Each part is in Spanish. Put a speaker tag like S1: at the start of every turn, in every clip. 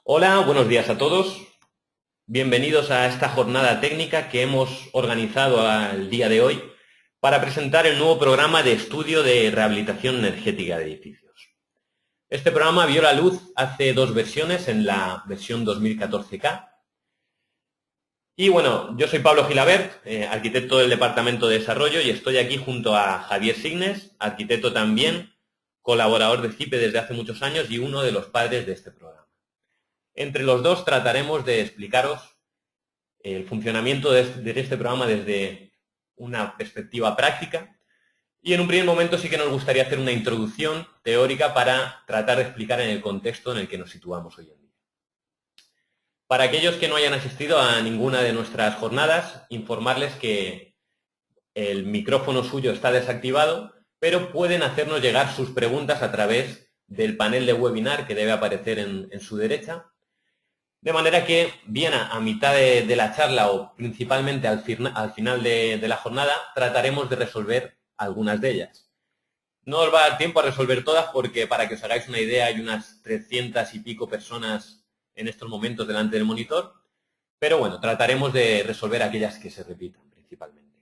S1: Hola, buenos días a todos. Bienvenidos a esta jornada técnica que hemos organizado al día de hoy para presentar el nuevo programa de estudio de rehabilitación energética de edificios. Este programa vio la luz hace dos versiones, en la versión 2014K. Y bueno, yo soy Pablo Gilabert, arquitecto del Departamento de Desarrollo, y estoy aquí junto a Javier Signes, arquitecto también, colaborador de CIPE desde hace muchos años y uno de los padres de este programa. Entre los dos trataremos de explicaros el funcionamiento de este programa desde una perspectiva práctica, y en un primer momento sí que nos gustaría hacer una introducción teórica para tratar de explicar en el contexto en el que nos situamos hoy en día. Para aquellos que no hayan asistido a ninguna de nuestras jornadas, informarles que el micrófono suyo está desactivado, pero pueden hacernos llegar sus preguntas a través del panel de webinar que debe aparecer en su derecha. De manera que, bien a mitad de la charla o principalmente al final de la jornada, trataremos de resolver algunas de ellas. No os va a dar tiempo a resolver todas porque, para que os hagáis una idea, hay unas 300 y pico personas en estos momentos delante del monitor, pero bueno, trataremos de resolver aquellas que se repitan principalmente.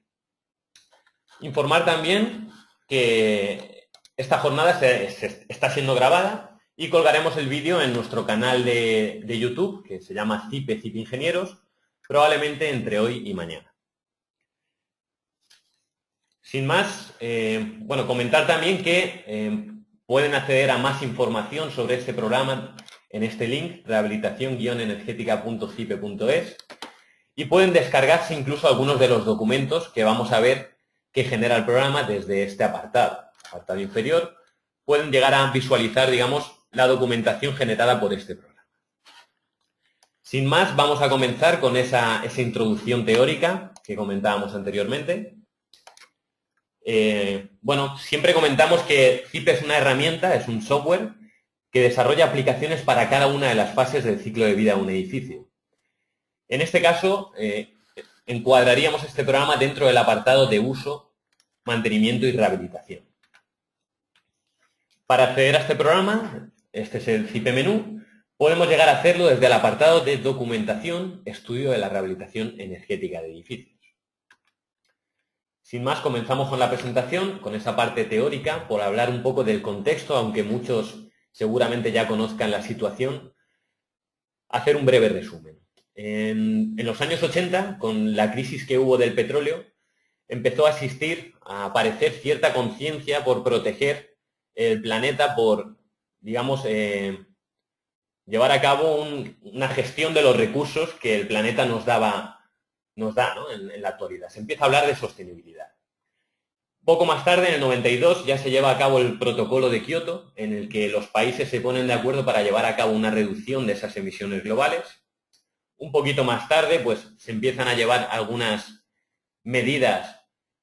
S1: Informar también que esta jornada está siendo grabada y colgaremos el vídeo en nuestro canal de YouTube, que se llama CIPE Ingenieros, probablemente entre hoy y mañana. Sin más, bueno, comentar también que pueden acceder a más información sobre este programa en este link, rehabilitación-energética.cipe.es, y pueden descargarse incluso algunos de los documentos que vamos a ver que genera el programa desde este apartado inferior. Pueden llegar a visualizar, digamos, la documentación generada por este programa. Sin más, vamos a comenzar con esa introducción teórica que comentábamos anteriormente. Bueno, siempre comentamos que CIPE es una herramienta, es un software que desarrolla aplicaciones para cada una de las fases del ciclo de vida de un edificio. En este caso, encuadraríamos este programa dentro del apartado de uso, mantenimiento y rehabilitación. Para acceder a este programa, este es el CIPE menú, podemos llegar a hacerlo desde el apartado de documentación, estudio de la rehabilitación energética de edificios. Sin más, comenzamos con la presentación, con esa parte teórica, por hablar un poco del contexto, aunque muchos seguramente ya conozcan la situación, hacer un breve resumen. En los años 80, con la crisis que hubo del petróleo, empezó a aparecer cierta conciencia por proteger el planeta, por, digamos, llevar a cabo una gestión de los recursos que el planeta nos da, ¿no? en la actualidad. Se empieza a hablar de sostenibilidad. Poco más tarde, en el 92, ya se lleva a cabo el protocolo de Kioto, en el que los países se ponen de acuerdo para llevar a cabo una reducción de esas emisiones globales. Un poquito más tarde, pues se empiezan a llevar algunas medidas,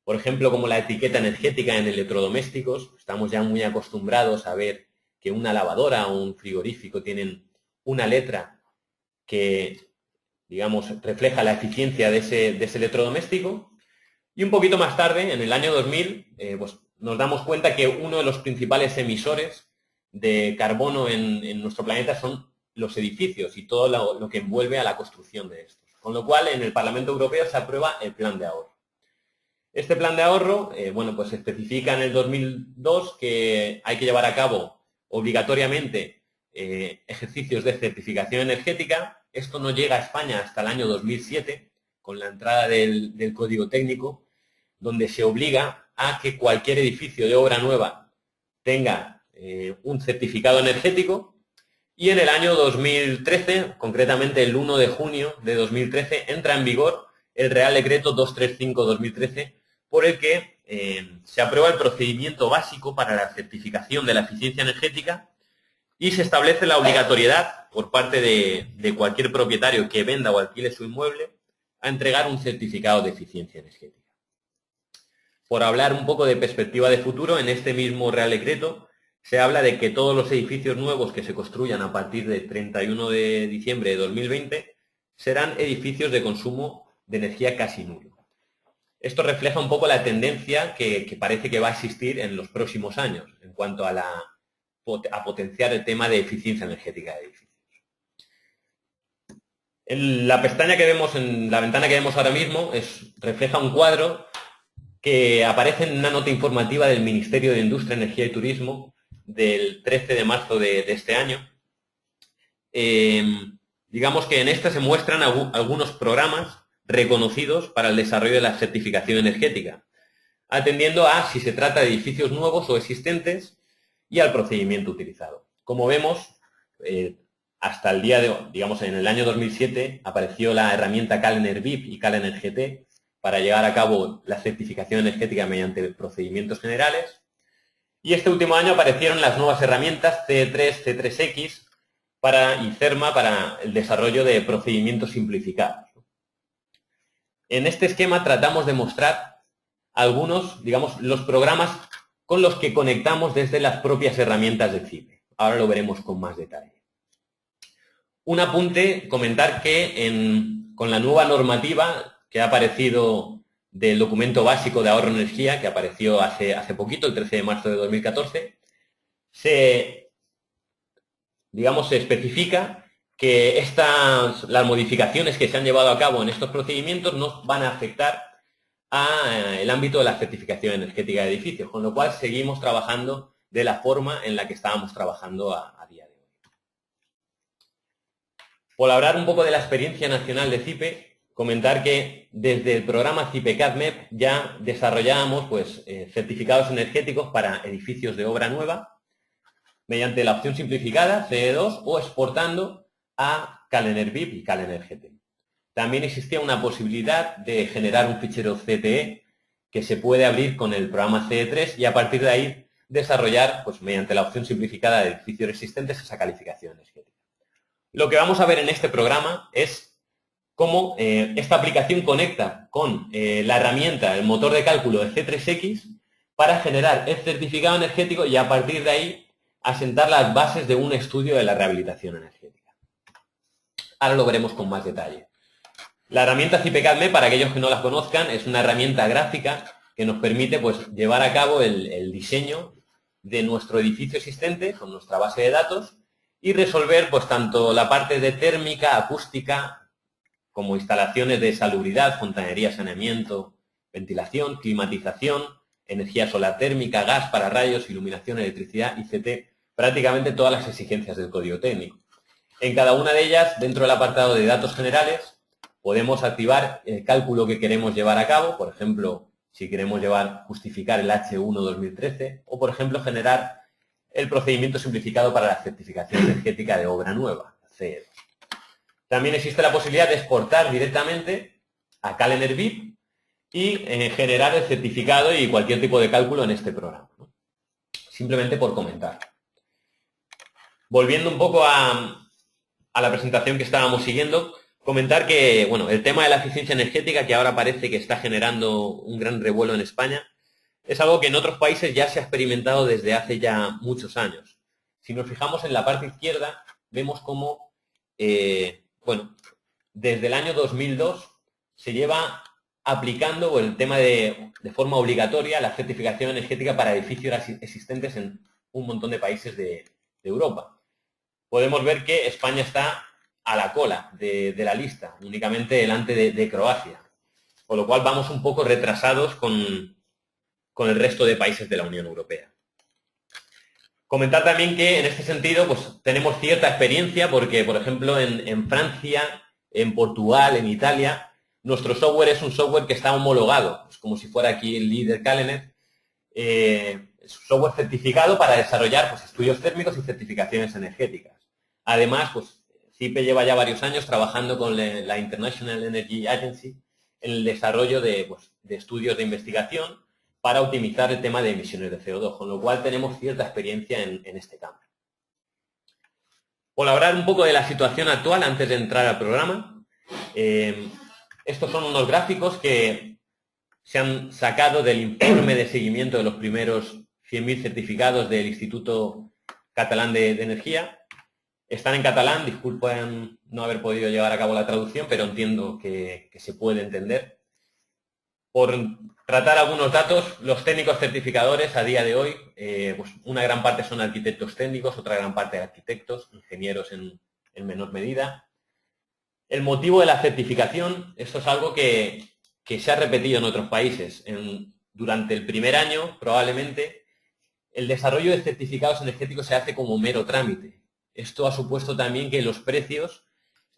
S1: por ejemplo, como la etiqueta energética en electrodomésticos. Estamos ya muy acostumbrados a ver que una lavadora o un frigorífico tienen una letra que, digamos, refleja la eficiencia de ese electrodoméstico. Y un poquito más tarde, en el año 2000, pues nos damos cuenta que uno de los principales emisores de carbono en nuestro planeta son los edificios y todo lo que envuelve a la construcción de estos. Con lo cual, en el Parlamento Europeo se aprueba el plan de ahorro. Este plan de ahorro, bueno, pues se especifica en el 2002 que hay que llevar a cabo obligatoriamente ejercicios de certificación energética. Esto no llega a España hasta el año 2007, con la entrada del Código Técnico, donde se obliga a que cualquier edificio de obra nueva tenga un certificado energético. Y en el año 2013, concretamente el 1 de junio de 2013, entra en vigor el Real Decreto 235/2013, por el que se aprueba el procedimiento básico para la certificación de la eficiencia energética y se establece la obligatoriedad por parte de cualquier propietario que venda o alquile su inmueble a entregar un certificado de eficiencia energética. Por hablar un poco de perspectiva de futuro, en este mismo Real Decreto se habla de que todos los edificios nuevos que se construyan a partir del 31 de diciembre de 2020 serán edificios de consumo de energía casi nulo. Esto refleja un poco la tendencia que parece que va a existir en los próximos años en cuanto a potenciar el tema de eficiencia energética de edificios. La pestaña que vemos en la ventana que vemos ahora mismo refleja un cuadro que aparece en una nota informativa del Ministerio de Industria, Energía y Turismo del 13 de marzo de este año. Digamos que en este se muestran algunos programas reconocidos para el desarrollo de la certificación energética, atendiendo a si se trata de edificios nuevos o existentes y al procedimiento utilizado. Como vemos, hasta el día de hoy, digamos en el año 2007, apareció la herramienta Calener VIP y Calener GT para llevar a cabo la certificación energética mediante procedimientos generales. Y este último año aparecieron las nuevas herramientas C3, C3X y CERMA para el desarrollo de procedimientos simplificados. En este esquema tratamos de mostrar algunos, digamos, los programas con los que conectamos desde las propias herramientas de CIPE. Ahora lo veremos con más detalle. Un apunte, comentar que con la nueva normativa que ha aparecido del documento básico de ahorro de energía, que apareció hace poquito, el 13 de marzo de 2014, se especifica que las modificaciones que se han llevado a cabo en estos procedimientos no van a afectar al ámbito de la certificación energética de edificios, con lo cual seguimos trabajando de la forma en la que estábamos trabajando a día de hoy. Por hablar un poco de la experiencia nacional de CIPE, comentar que desde el programa CIPE-CADMEP ya desarrollábamos certificados energéticos para edificios de obra nueva mediante la opción simplificada, CE2, o exportando a Calener VIP y Calener GT. También existía una posibilidad de generar un fichero CTE que se puede abrir con el programa CE3 y a partir de ahí desarrollar, mediante la opción simplificada de edificios existentes, esa calificación energética. Lo que vamos a ver en este programa es cómo esta aplicación conecta con la herramienta, el motor de cálculo de C3X para generar el certificado energético y a partir de ahí asentar las bases de un estudio de la rehabilitación energética. Ahora lo veremos con más detalle. La herramienta CIPE-CADMEP, para aquellos que no la conozcan, es una herramienta gráfica que nos permite llevar a cabo el diseño de nuestro edificio existente con nuestra base de datos y resolver tanto la parte de térmica, acústica, como instalaciones de salubridad, fontanería, saneamiento, ventilación, climatización, energía solar térmica, gas para rayos, iluminación, electricidad, ICT, prácticamente todas las exigencias del código técnico. En cada una de ellas, dentro del apartado de datos generales, podemos activar el cálculo que queremos llevar a cabo, por ejemplo, si queremos justificar el H1 2013, o por ejemplo, generar el procedimiento simplificado para la certificación energética de obra nueva, CED. También existe la posibilidad de exportar directamente a Calener VIP y generar el certificado y cualquier tipo de cálculo en este programa, ¿no? Simplemente por comentar. Volviendo un poco a la presentación que estábamos siguiendo, comentar que, el tema de la eficiencia energética, que ahora parece que está generando un gran revuelo en España, es algo que en otros países ya se ha experimentado desde hace ya muchos años. Si nos fijamos en la parte izquierda, vemos cómo, desde el año 2002 se lleva aplicando el tema de forma obligatoria la certificación energética para edificios existentes en un montón de países de Europa. Podemos ver que España está a la cola de la lista, únicamente delante de Croacia, con lo cual vamos un poco retrasados con el resto de países de la Unión Europea. Comentar también que en este sentido tenemos cierta experiencia porque, por ejemplo, en Francia, en Portugal, en Italia, nuestro software es un software que está homologado, es como si fuera aquí el líder Calener, es un software certificado para desarrollar estudios térmicos y certificaciones energéticas. Además, CIPE lleva ya varios años trabajando con la International Energy Agency en el desarrollo de estudios de investigación para optimizar el tema de emisiones de CO2, con lo cual tenemos cierta experiencia en este campo. Por hablar un poco de la situación actual antes de entrar al programa, estos son unos gráficos que se han sacado del informe de seguimiento de los primeros 100.000 certificados del Instituto Catalán de Energía. Están en catalán, disculpen no haber podido llevar a cabo la traducción, pero entiendo que se puede entender. Por tratar algunos datos, los técnicos certificadores a día de hoy, una gran parte son arquitectos técnicos, otra gran parte de arquitectos, ingenieros en menor medida. El motivo de la certificación, esto es algo que se ha repetido en otros países. Durante el primer año, probablemente, el desarrollo de certificados energéticos se hace como mero trámite. Esto ha supuesto también que los precios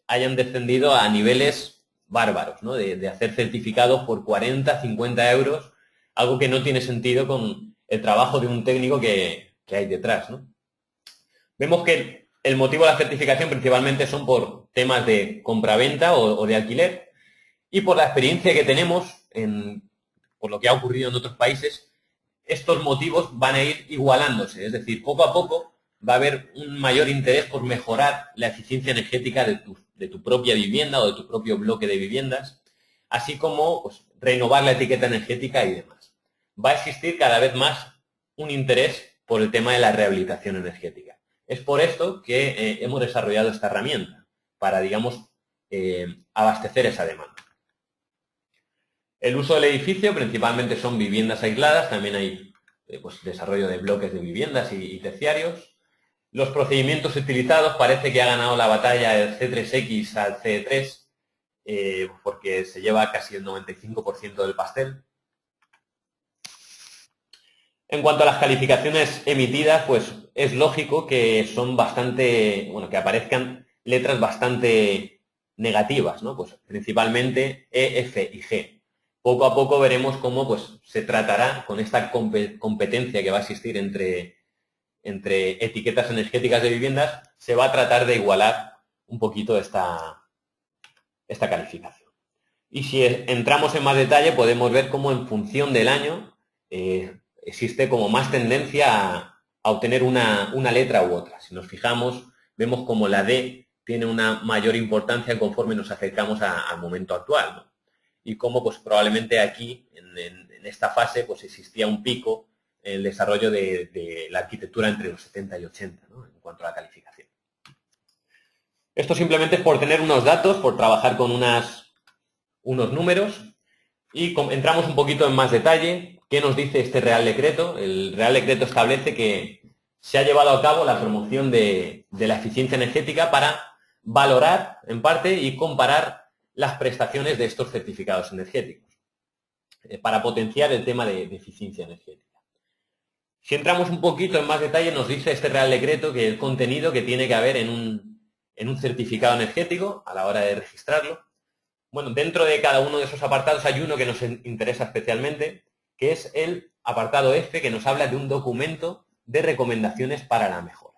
S1: hayan descendido a niveles bárbaros, ¿no? De hacer certificados por 40, 50 euros, algo que no tiene sentido con el trabajo de un técnico que hay detrás, ¿no? Vemos que el motivo de la certificación principalmente son por temas de compraventa o de alquiler, y por la experiencia que tenemos, por lo que ha ocurrido en otros países, estos motivos van a ir igualándose. Es decir, poco a poco va a haber un mayor interés por mejorar la eficiencia energética de tu propia vivienda o de tu propio bloque de viviendas, así como pues, renovar la etiqueta energética y demás. Va a existir cada vez más un interés por el tema de la rehabilitación energética. Es por esto que hemos desarrollado esta herramienta, para, digamos, abastecer esa demanda. El uso del edificio principalmente son viviendas aisladas, también hay pues, desarrollo de bloques de viviendas y terciarios. Los procedimientos utilizados parece que ha ganado la batalla del C3X al C3, porque se lleva casi el 95% del pastel. En cuanto a las calificaciones emitidas, pues es lógico que son bastante, bueno, que aparezcan letras bastante negativas, ¿no? Pues principalmente E, F y G. Poco a poco veremos cómo pues, se tratará con esta competencia que va a existir entre etiquetas energéticas de viviendas, se va a tratar de igualar un poquito esta calificación. Y si entramos en más detalle, podemos ver cómo en función del año existe como más tendencia a obtener una letra u otra. Si nos fijamos, vemos como la D tiene una mayor importancia conforme nos acercamos al momento actual, ¿no? Y cómo pues, probablemente aquí, en esta fase, pues existía un pico en el desarrollo de la arquitectura entre los 70 y 80, ¿no? En cuanto a la calificación. Esto simplemente es por tener unos datos, por trabajar con unos números, y entramos un poquito en más detalle. ¿Qué nos dice este Real Decreto? El Real Decreto establece que se ha llevado a cabo la promoción de la eficiencia energética para valorar, en parte, y comparar las prestaciones de estos certificados energéticos, para potenciar el tema de eficiencia energética. Si entramos un poquito en más detalle, nos dice este Real Decreto que el contenido que tiene que haber en un certificado energético a la hora de registrarlo. Bueno, dentro de cada uno de esos apartados hay uno que nos interesa especialmente, que es el apartado F, que nos habla de un documento de recomendaciones para la mejora.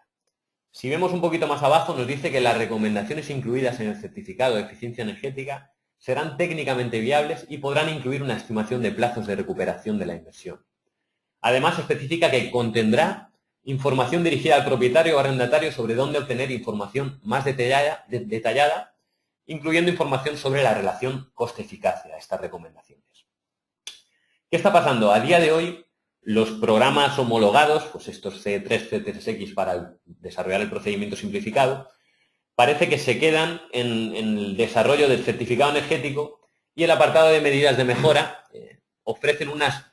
S1: Si vemos un poquito más abajo, nos dice que las recomendaciones incluidas en el certificado de eficiencia energética serán técnicamente viables y podrán incluir una estimación de plazos de recuperación de la inversión. Además, especifica que contendrá información dirigida al propietario o arrendatario sobre dónde obtener información más detallada, incluyendo información sobre la relación coste-eficacia de estas recomendaciones. ¿Qué está pasando? A día de hoy, los programas homologados, pues estos C3, C3X para desarrollar el procedimiento simplificado, parece que se quedan en el desarrollo del certificado energético, y el apartado de medidas de mejora ofrecen unas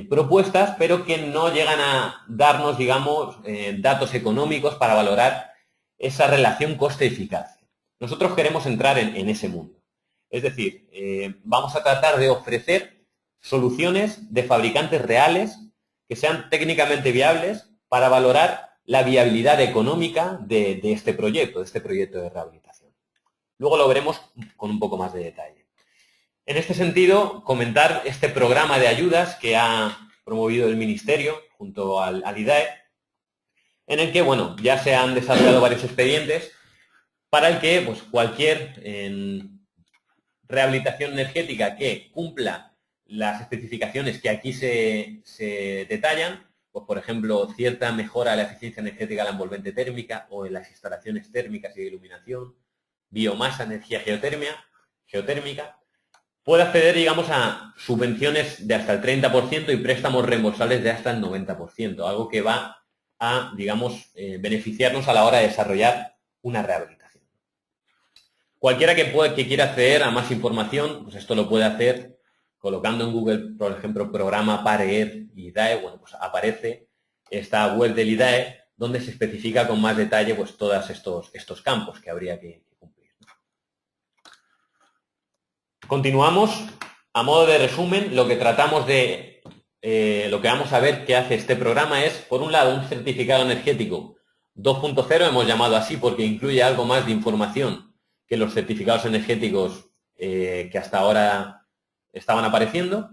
S1: propuestas, pero que no llegan a darnos, digamos, datos económicos para valorar esa relación coste-eficacia. Nosotros queremos entrar en ese mundo. Es decir, vamos a tratar de ofrecer soluciones de fabricantes reales que sean técnicamente viables para valorar la viabilidad económica de este proyecto de rehabilitación. Luego lo veremos con un poco más de detalle. En este sentido, comentar este programa de ayudas que ha promovido el Ministerio junto al IDAE, en el que, bueno, ya se han desarrollado varios expedientes para el que pues, cualquier rehabilitación energética que cumpla las especificaciones que aquí se detallan, pues por ejemplo, cierta mejora de la eficiencia energética de la envolvente térmica o en las instalaciones térmicas y de iluminación, biomasa, energía geotérmica, puede acceder, digamos, a subvenciones de hasta el 30% y préstamos reembolsables de hasta el 90%, algo que va a, digamos, beneficiarnos a la hora de desarrollar una rehabilitación. Cualquiera que quiera acceder a más información, pues esto lo puede hacer colocando en Google, por ejemplo, programa PAREER IDAE, bueno, pues aparece esta web del IDAE donde se especifica con más detalle pues todos estos campos que habría que cumplir. Continuamos. A modo de resumen, lo que vamos a ver que hace este programa es, por un lado, un certificado energético 2.0, hemos llamado así porque incluye algo más de información que los certificados energéticos que hasta ahora estaban apareciendo.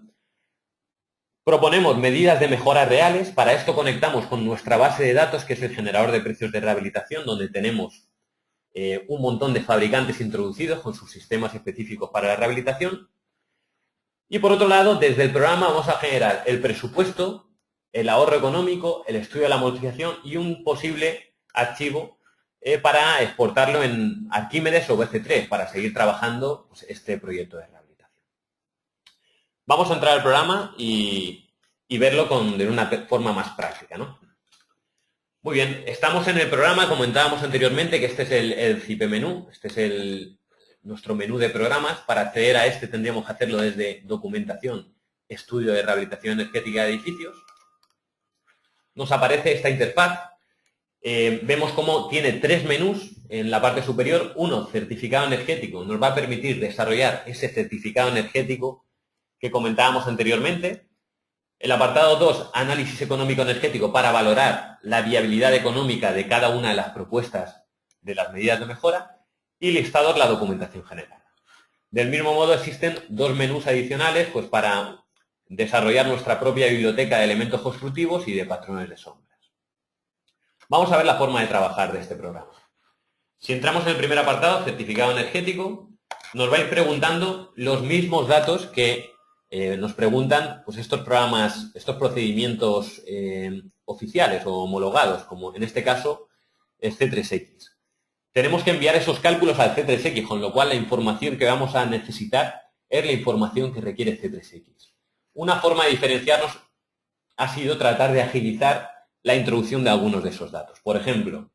S1: Proponemos medidas de mejora reales. Para esto conectamos con nuestra base de datos, que es el generador de precios de rehabilitación, donde tenemos un montón de fabricantes introducidos con sus sistemas específicos para la rehabilitación. Y por otro lado, desde el programa vamos a generar el presupuesto, el ahorro económico, el estudio de la amortización y un posible archivo para exportarlo en Arquímedes o BC3 para seguir trabajando pues, este proyecto de rehabilitación. Vamos a entrar al programa y verlo de una forma más práctica, ¿no? Muy bien, estamos en el programa, comentábamos anteriormente que este es el CIPE menú, este es nuestro menú de programas. Para acceder a este tendríamos que hacerlo desde documentación, estudio de rehabilitación energética de edificios. Nos aparece esta interfaz. Vemos cómo tiene tres menús en la parte superior. Uno, certificado energético, nos va a permitir desarrollar ese certificado energético que comentábamos anteriormente. El apartado 2, análisis económico energético, para valorar la viabilidad económica de cada una de las propuestas de las medidas de mejora. Y listados, la documentación general. Del mismo modo existen dos menús adicionales pues, para desarrollar nuestra propia biblioteca de elementos constructivos y de patrones de sombras. Vamos a ver la forma de trabajar de este programa. Si entramos en el primer apartado, certificado energético, nos va a ir preguntando los mismos datos que nos preguntan pues, estos programas, estos procedimientos oficiales o homologados, como en este caso el C3X. Tenemos que enviar esos cálculos al C3X, con lo cual la información que vamos a necesitar es la información que requiere C3X. Una forma de diferenciarnos ha sido tratar de agilizar la introducción de algunos de esos datos. Por ejemplo,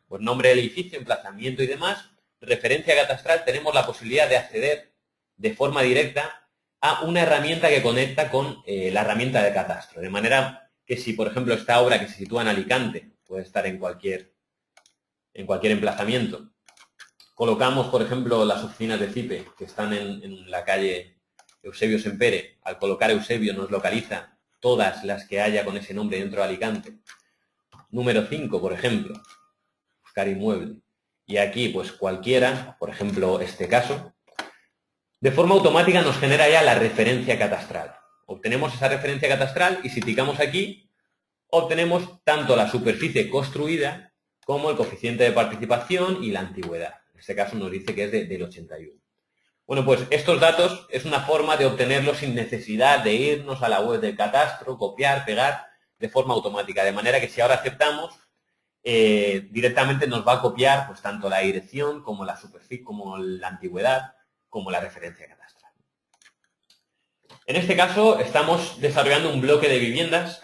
S1: pues nombre del edificio, emplazamiento y demás, referencia catastral, tenemos la posibilidad de acceder de forma directa a una herramienta que conecta con la herramienta de catastro. De manera que si, por ejemplo, esta obra que se sitúa en Alicante puede estar en cualquier emplazamiento. Colocamos, por ejemplo, las oficinas de CIPE que están en la calle Eusebio Sempere. Al colocar Eusebio nos localiza todas las que haya con ese nombre dentro de Alicante. Número 5, por ejemplo, buscar inmueble. Y aquí, pues cualquiera, por ejemplo, este caso, de forma automática nos genera ya la referencia catastral. Obtenemos esa referencia catastral y si picamos aquí, obtenemos tanto la superficie construida como el coeficiente de participación y la antigüedad. En este caso nos dice que es del 81. Bueno, pues estos datos es una forma de obtenerlos sin necesidad de irnos a la web del catastro, copiar, pegar, de forma automática. De manera que si ahora aceptamos, directamente nos va a copiar pues tanto la dirección como la superficie, como la antigüedad, como la referencia catastral. En este caso estamos desarrollando un bloque de viviendas.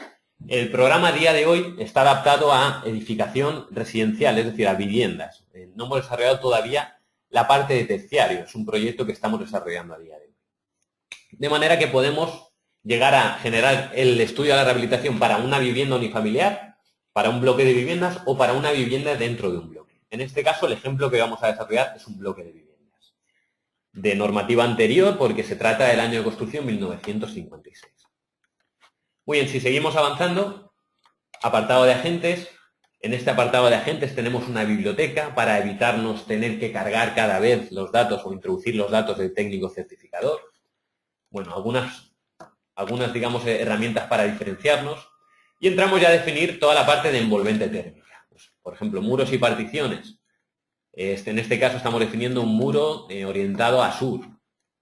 S1: El programa a día de hoy está adaptado a edificación residencial, es decir, a viviendas. No hemos desarrollado todavía la parte de terciario, es un proyecto que estamos desarrollando a día de hoy. De manera que podemos llegar a generar el estudio de la rehabilitación para una vivienda unifamiliar, para un bloque de viviendas o para una vivienda dentro de un bloque. En este caso, el ejemplo que vamos a desarrollar es un bloque de viviendas. De normativa anterior, porque se trata del año de construcción 1956. Muy bien, si seguimos avanzando, apartado de agentes. En este apartado de agentes tenemos una biblioteca para evitarnos tener que cargar cada vez los datos o introducir los datos del técnico certificador. Bueno, algunas digamos, herramientas para diferenciarnos. Y entramos ya a definir toda la parte de envolvente térmica. Pues, por ejemplo, muros y particiones. En este caso estamos definiendo un muro orientado a sur.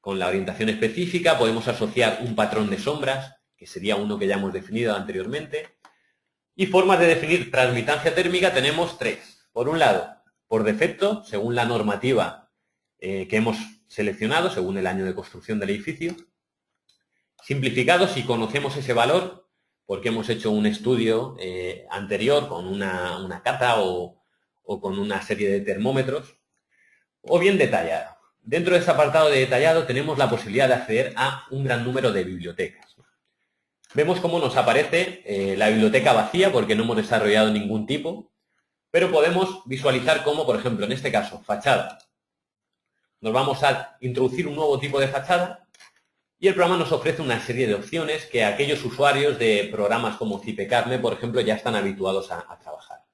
S1: Con la orientación específica podemos asociar un patrón de sombras, que sería uno que ya hemos definido anteriormente. Y formas de definir transmitancia térmica tenemos tres. Por un lado, por defecto, según la normativa que hemos seleccionado, según el año de construcción del edificio. Simplificado, si conocemos ese valor, porque hemos hecho un estudio anterior con una cata o con una serie de termómetros. O bien detallado. Dentro de ese apartado de detallado tenemos la posibilidad de acceder a un gran número de bibliotecas. Vemos cómo nos aparece la biblioteca vacía porque no hemos desarrollado ningún tipo, pero podemos visualizar cómo, por ejemplo, en este caso, fachada. nos vamos a introducir un nuevo tipo de fachada y el programa nos ofrece una serie de opciones que aquellos usuarios de programas como Zipecarme, por ejemplo, ya están habituados a trabajar.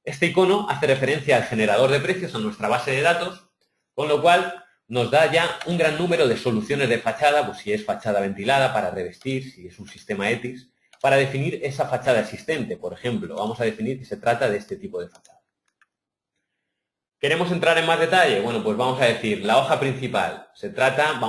S1: Este icono hace referencia al generador de precios, a nuestra base de datos, con lo cual nos da ya un gran número de soluciones de fachada, pues si es fachada ventilada para revestir, si es un sistema ETICS, para definir esa fachada existente. Por ejemplo, vamos a definir que se trata de este tipo de fachada. ¿Queremos entrar en más detalle? Bueno, pues vamos a decir, la hoja principal, se trata,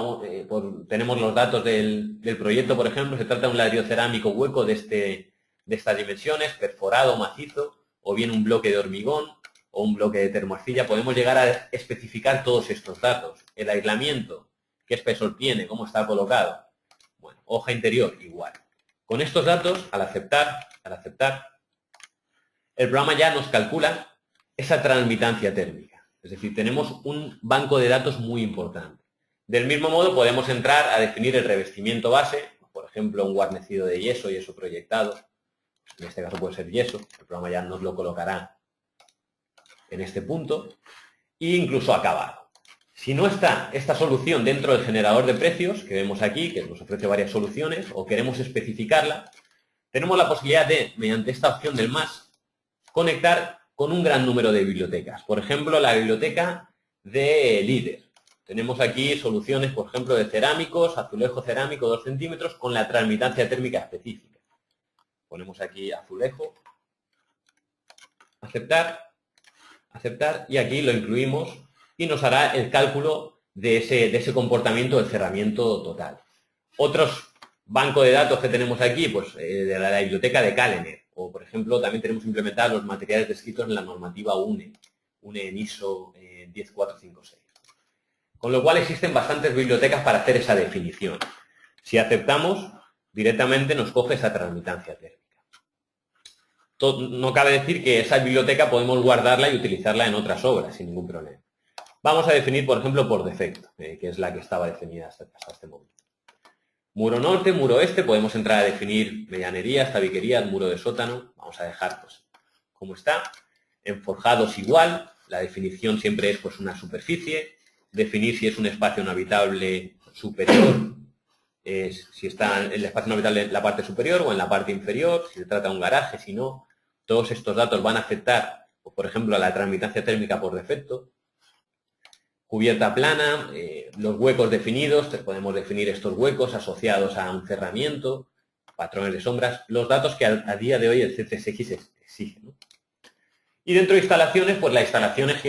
S1: tenemos los datos del proyecto, por ejemplo, se trata de un ladrillo cerámico hueco de estas dimensiones, perforado, macizo, o bien un bloque de hormigón, o un bloque de termoarcilla. Podemos llegar a especificar todos estos datos. El aislamiento, qué espesor tiene, cómo está colocado. Bueno, hoja interior, igual. Con estos datos, al aceptar, el programa ya nos calcula esa transmitancia térmica. Es decir, tenemos un banco de datos muy importante. Del mismo modo, podemos entrar a definir el revestimiento base, por ejemplo, un guarnecido de yeso proyectado. En este caso puede ser yeso, el programa ya nos lo colocará en este punto, e incluso acabado. Si no está esta solución dentro del generador de precios, que vemos aquí, que nos ofrece varias soluciones, o queremos especificarla, tenemos la posibilidad de, mediante esta opción del más, conectar con un gran número de bibliotecas. Por ejemplo, la biblioteca de líder. Tenemos aquí soluciones, por ejemplo, de cerámicos, azulejo cerámico 2 centímetros con la transmitancia térmica específica. Ponemos aquí azulejo, aceptar, y aquí lo incluimos y nos hará el cálculo de ese comportamiento del cerramiento total. Otros bancos de datos que tenemos aquí, pues de la biblioteca de Kallener, o por ejemplo también tenemos implementados los materiales descritos en la normativa UNE en ISO 10456. Con lo cual existen bastantes bibliotecas para hacer esa definición. Si aceptamos, directamente nos coge esa transmitancia térmica. No cabe decir que esa biblioteca podemos guardarla y utilizarla en otras obras sin ningún problema. Vamos a definir, por ejemplo, por defecto, que es la que estaba definida hasta este momento. Muro norte, muro este, podemos entrar a definir medianerías, tabiquerías, muro de sótano. Vamos a dejar pues como está. En forjados igual, la definición siempre es pues una superficie. Definir si es un espacio no habitable superior, si está en el espacio no habitable en la parte superior o en la parte inferior, si se trata de un garaje, si no. Todos estos datos van a afectar, por ejemplo, a la transmitancia térmica por defecto. Cubierta plana, los huecos definidos, podemos definir estos huecos asociados a un cerramiento, patrones de sombras, los datos que a día de hoy el CCSX exige, ¿no? Y dentro de instalaciones, pues las instalaciones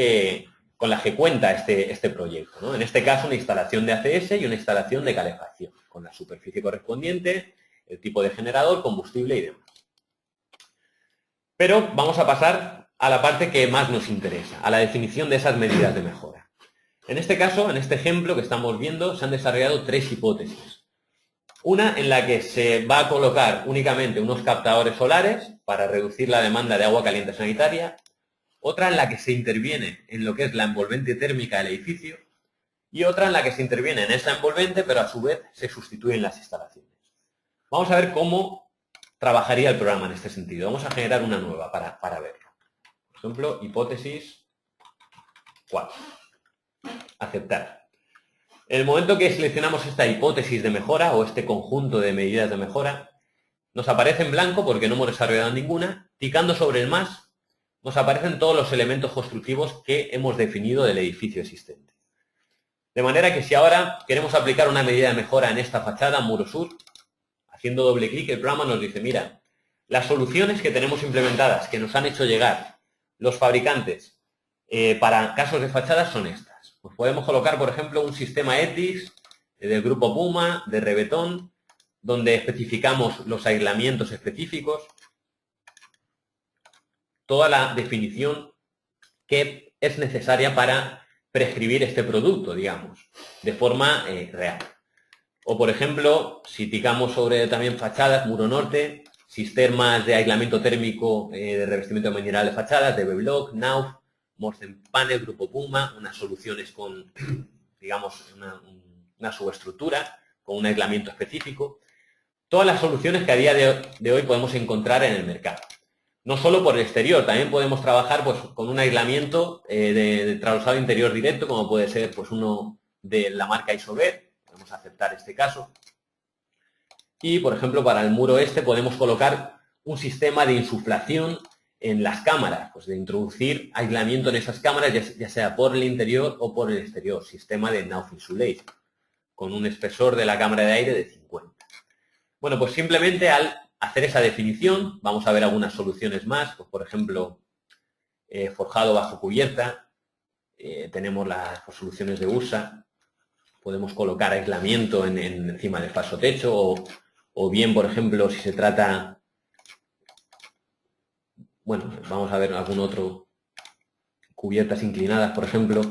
S1: con las que cuenta este proyecto, ¿no? En este caso, una instalación de ACS y una instalación de calefacción, con la superficie correspondiente, el tipo de generador, combustible y demás. Pero vamos a pasar a la parte que más nos interesa, a la definición de esas medidas de mejora. En este caso, en este ejemplo que estamos viendo, se han desarrollado 3 hipótesis. Una en la que se va a colocar únicamente unos captadores solares para reducir la demanda de agua caliente sanitaria. Otra en la que se interviene en lo que es la envolvente térmica del edificio. Y otra en la que se interviene en esa envolvente, pero a su vez se sustituyen las instalaciones. Vamos a ver cómo trabajaría el programa en este sentido. Vamos a generar una nueva para verlo. Por ejemplo, hipótesis 4. Aceptar. En el momento que seleccionamos esta hipótesis de mejora o este conjunto de medidas de mejora, nos aparece en blanco porque no hemos desarrollado ninguna. Ticando sobre el más, nos aparecen todos los elementos constructivos que hemos definido del edificio existente. De manera que si ahora queremos aplicar una medida de mejora en esta fachada, muro sur, haciendo doble clic, el programa nos dice, mira, las soluciones que tenemos implementadas, que nos han hecho llegar los fabricantes para casos de fachadas son estas. Pues podemos colocar, por ejemplo, un sistema ETICS del grupo Puma, de Rebetón, donde especificamos los aislamientos específicos, toda la definición que es necesaria para prescribir este producto, digamos, de forma real. O, por ejemplo, si ticamos sobre también fachadas, muro norte, sistemas de aislamiento térmico de revestimiento de mineral de fachadas, de B-Block, Knauf, Morsen Panel, Grupo Puma, unas soluciones con, digamos, una subestructura, con un aislamiento específico. Todas las soluciones que a día de hoy podemos encontrar en el mercado. No solo por el exterior, también podemos trabajar pues, con un aislamiento de traslasado interior directo, como puede ser pues, uno de la marca Isover. Podemos aceptar este caso. Y, por ejemplo, para el muro este podemos colocar un sistema de insuflación en las cámaras, pues de introducir aislamiento en esas cámaras, ya sea por el interior o por el exterior, sistema de Nauf Insulation, con un espesor de la cámara de aire de 50. Bueno, pues simplemente al hacer esa definición, vamos a ver algunas soluciones más, pues por ejemplo, forjado bajo cubierta, tenemos las soluciones de USA, podemos colocar aislamiento encima del falso techo, o bien, por ejemplo, si se trata, bueno, vamos a ver algún otro, cubiertas inclinadas, por ejemplo.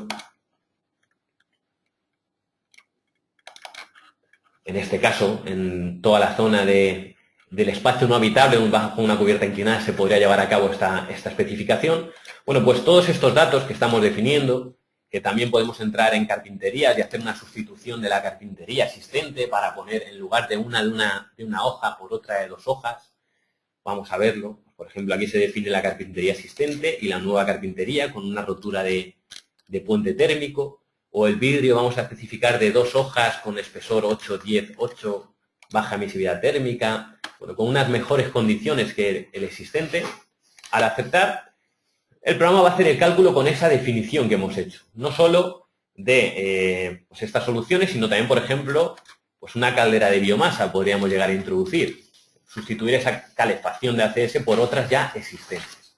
S1: En este caso, en toda la zona del espacio no habitable, bajo una cubierta inclinada, se podría llevar a cabo esta especificación. Bueno, pues todos estos datos que estamos definiendo, que también podemos entrar en carpinterías y hacer una sustitución de la carpintería existente para poner en lugar de una hoja por otra de 2 hojas. Vamos a verlo. Por ejemplo, aquí se define la carpintería existente y la nueva carpintería con una rotura de puente térmico. O el vidrio vamos a especificar de 2 hojas con espesor 8, 10, 8, baja emisividad térmica, bueno, con unas mejores condiciones que el existente. Al aceptar, el programa va a hacer el cálculo con esa definición que hemos hecho. No solo de pues estas soluciones, sino también, por ejemplo, pues una caldera de biomasa podríamos llegar a introducir. Sustituir esa calefacción de ACS por otras ya existentes.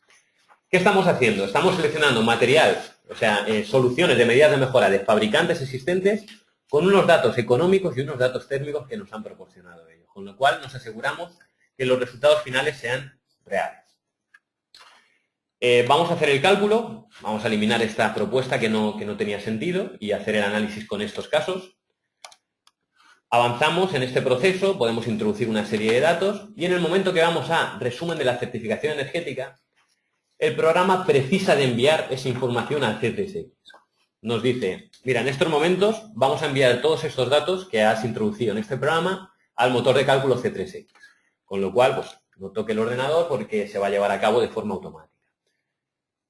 S1: ¿Qué estamos haciendo? Estamos seleccionando material, o sea, soluciones de medidas de mejora de fabricantes existentes con unos datos económicos y unos datos térmicos que nos han proporcionado ellos, con lo cual nos aseguramos que los resultados finales sean reales. Vamos a hacer el cálculo, vamos a eliminar esta propuesta que no tenía sentido y hacer el análisis con estos casos. Avanzamos en este proceso, podemos introducir una serie de datos y en el momento que vamos a resumen de la certificación energética, el programa precisa de enviar esa información al C3X. Nos dice, mira, en estos momentos vamos a enviar todos estos datos que has introducido en este programa al motor de cálculo C3X. Con lo cual, pues no toque el ordenador porque se va a llevar a cabo de forma automática.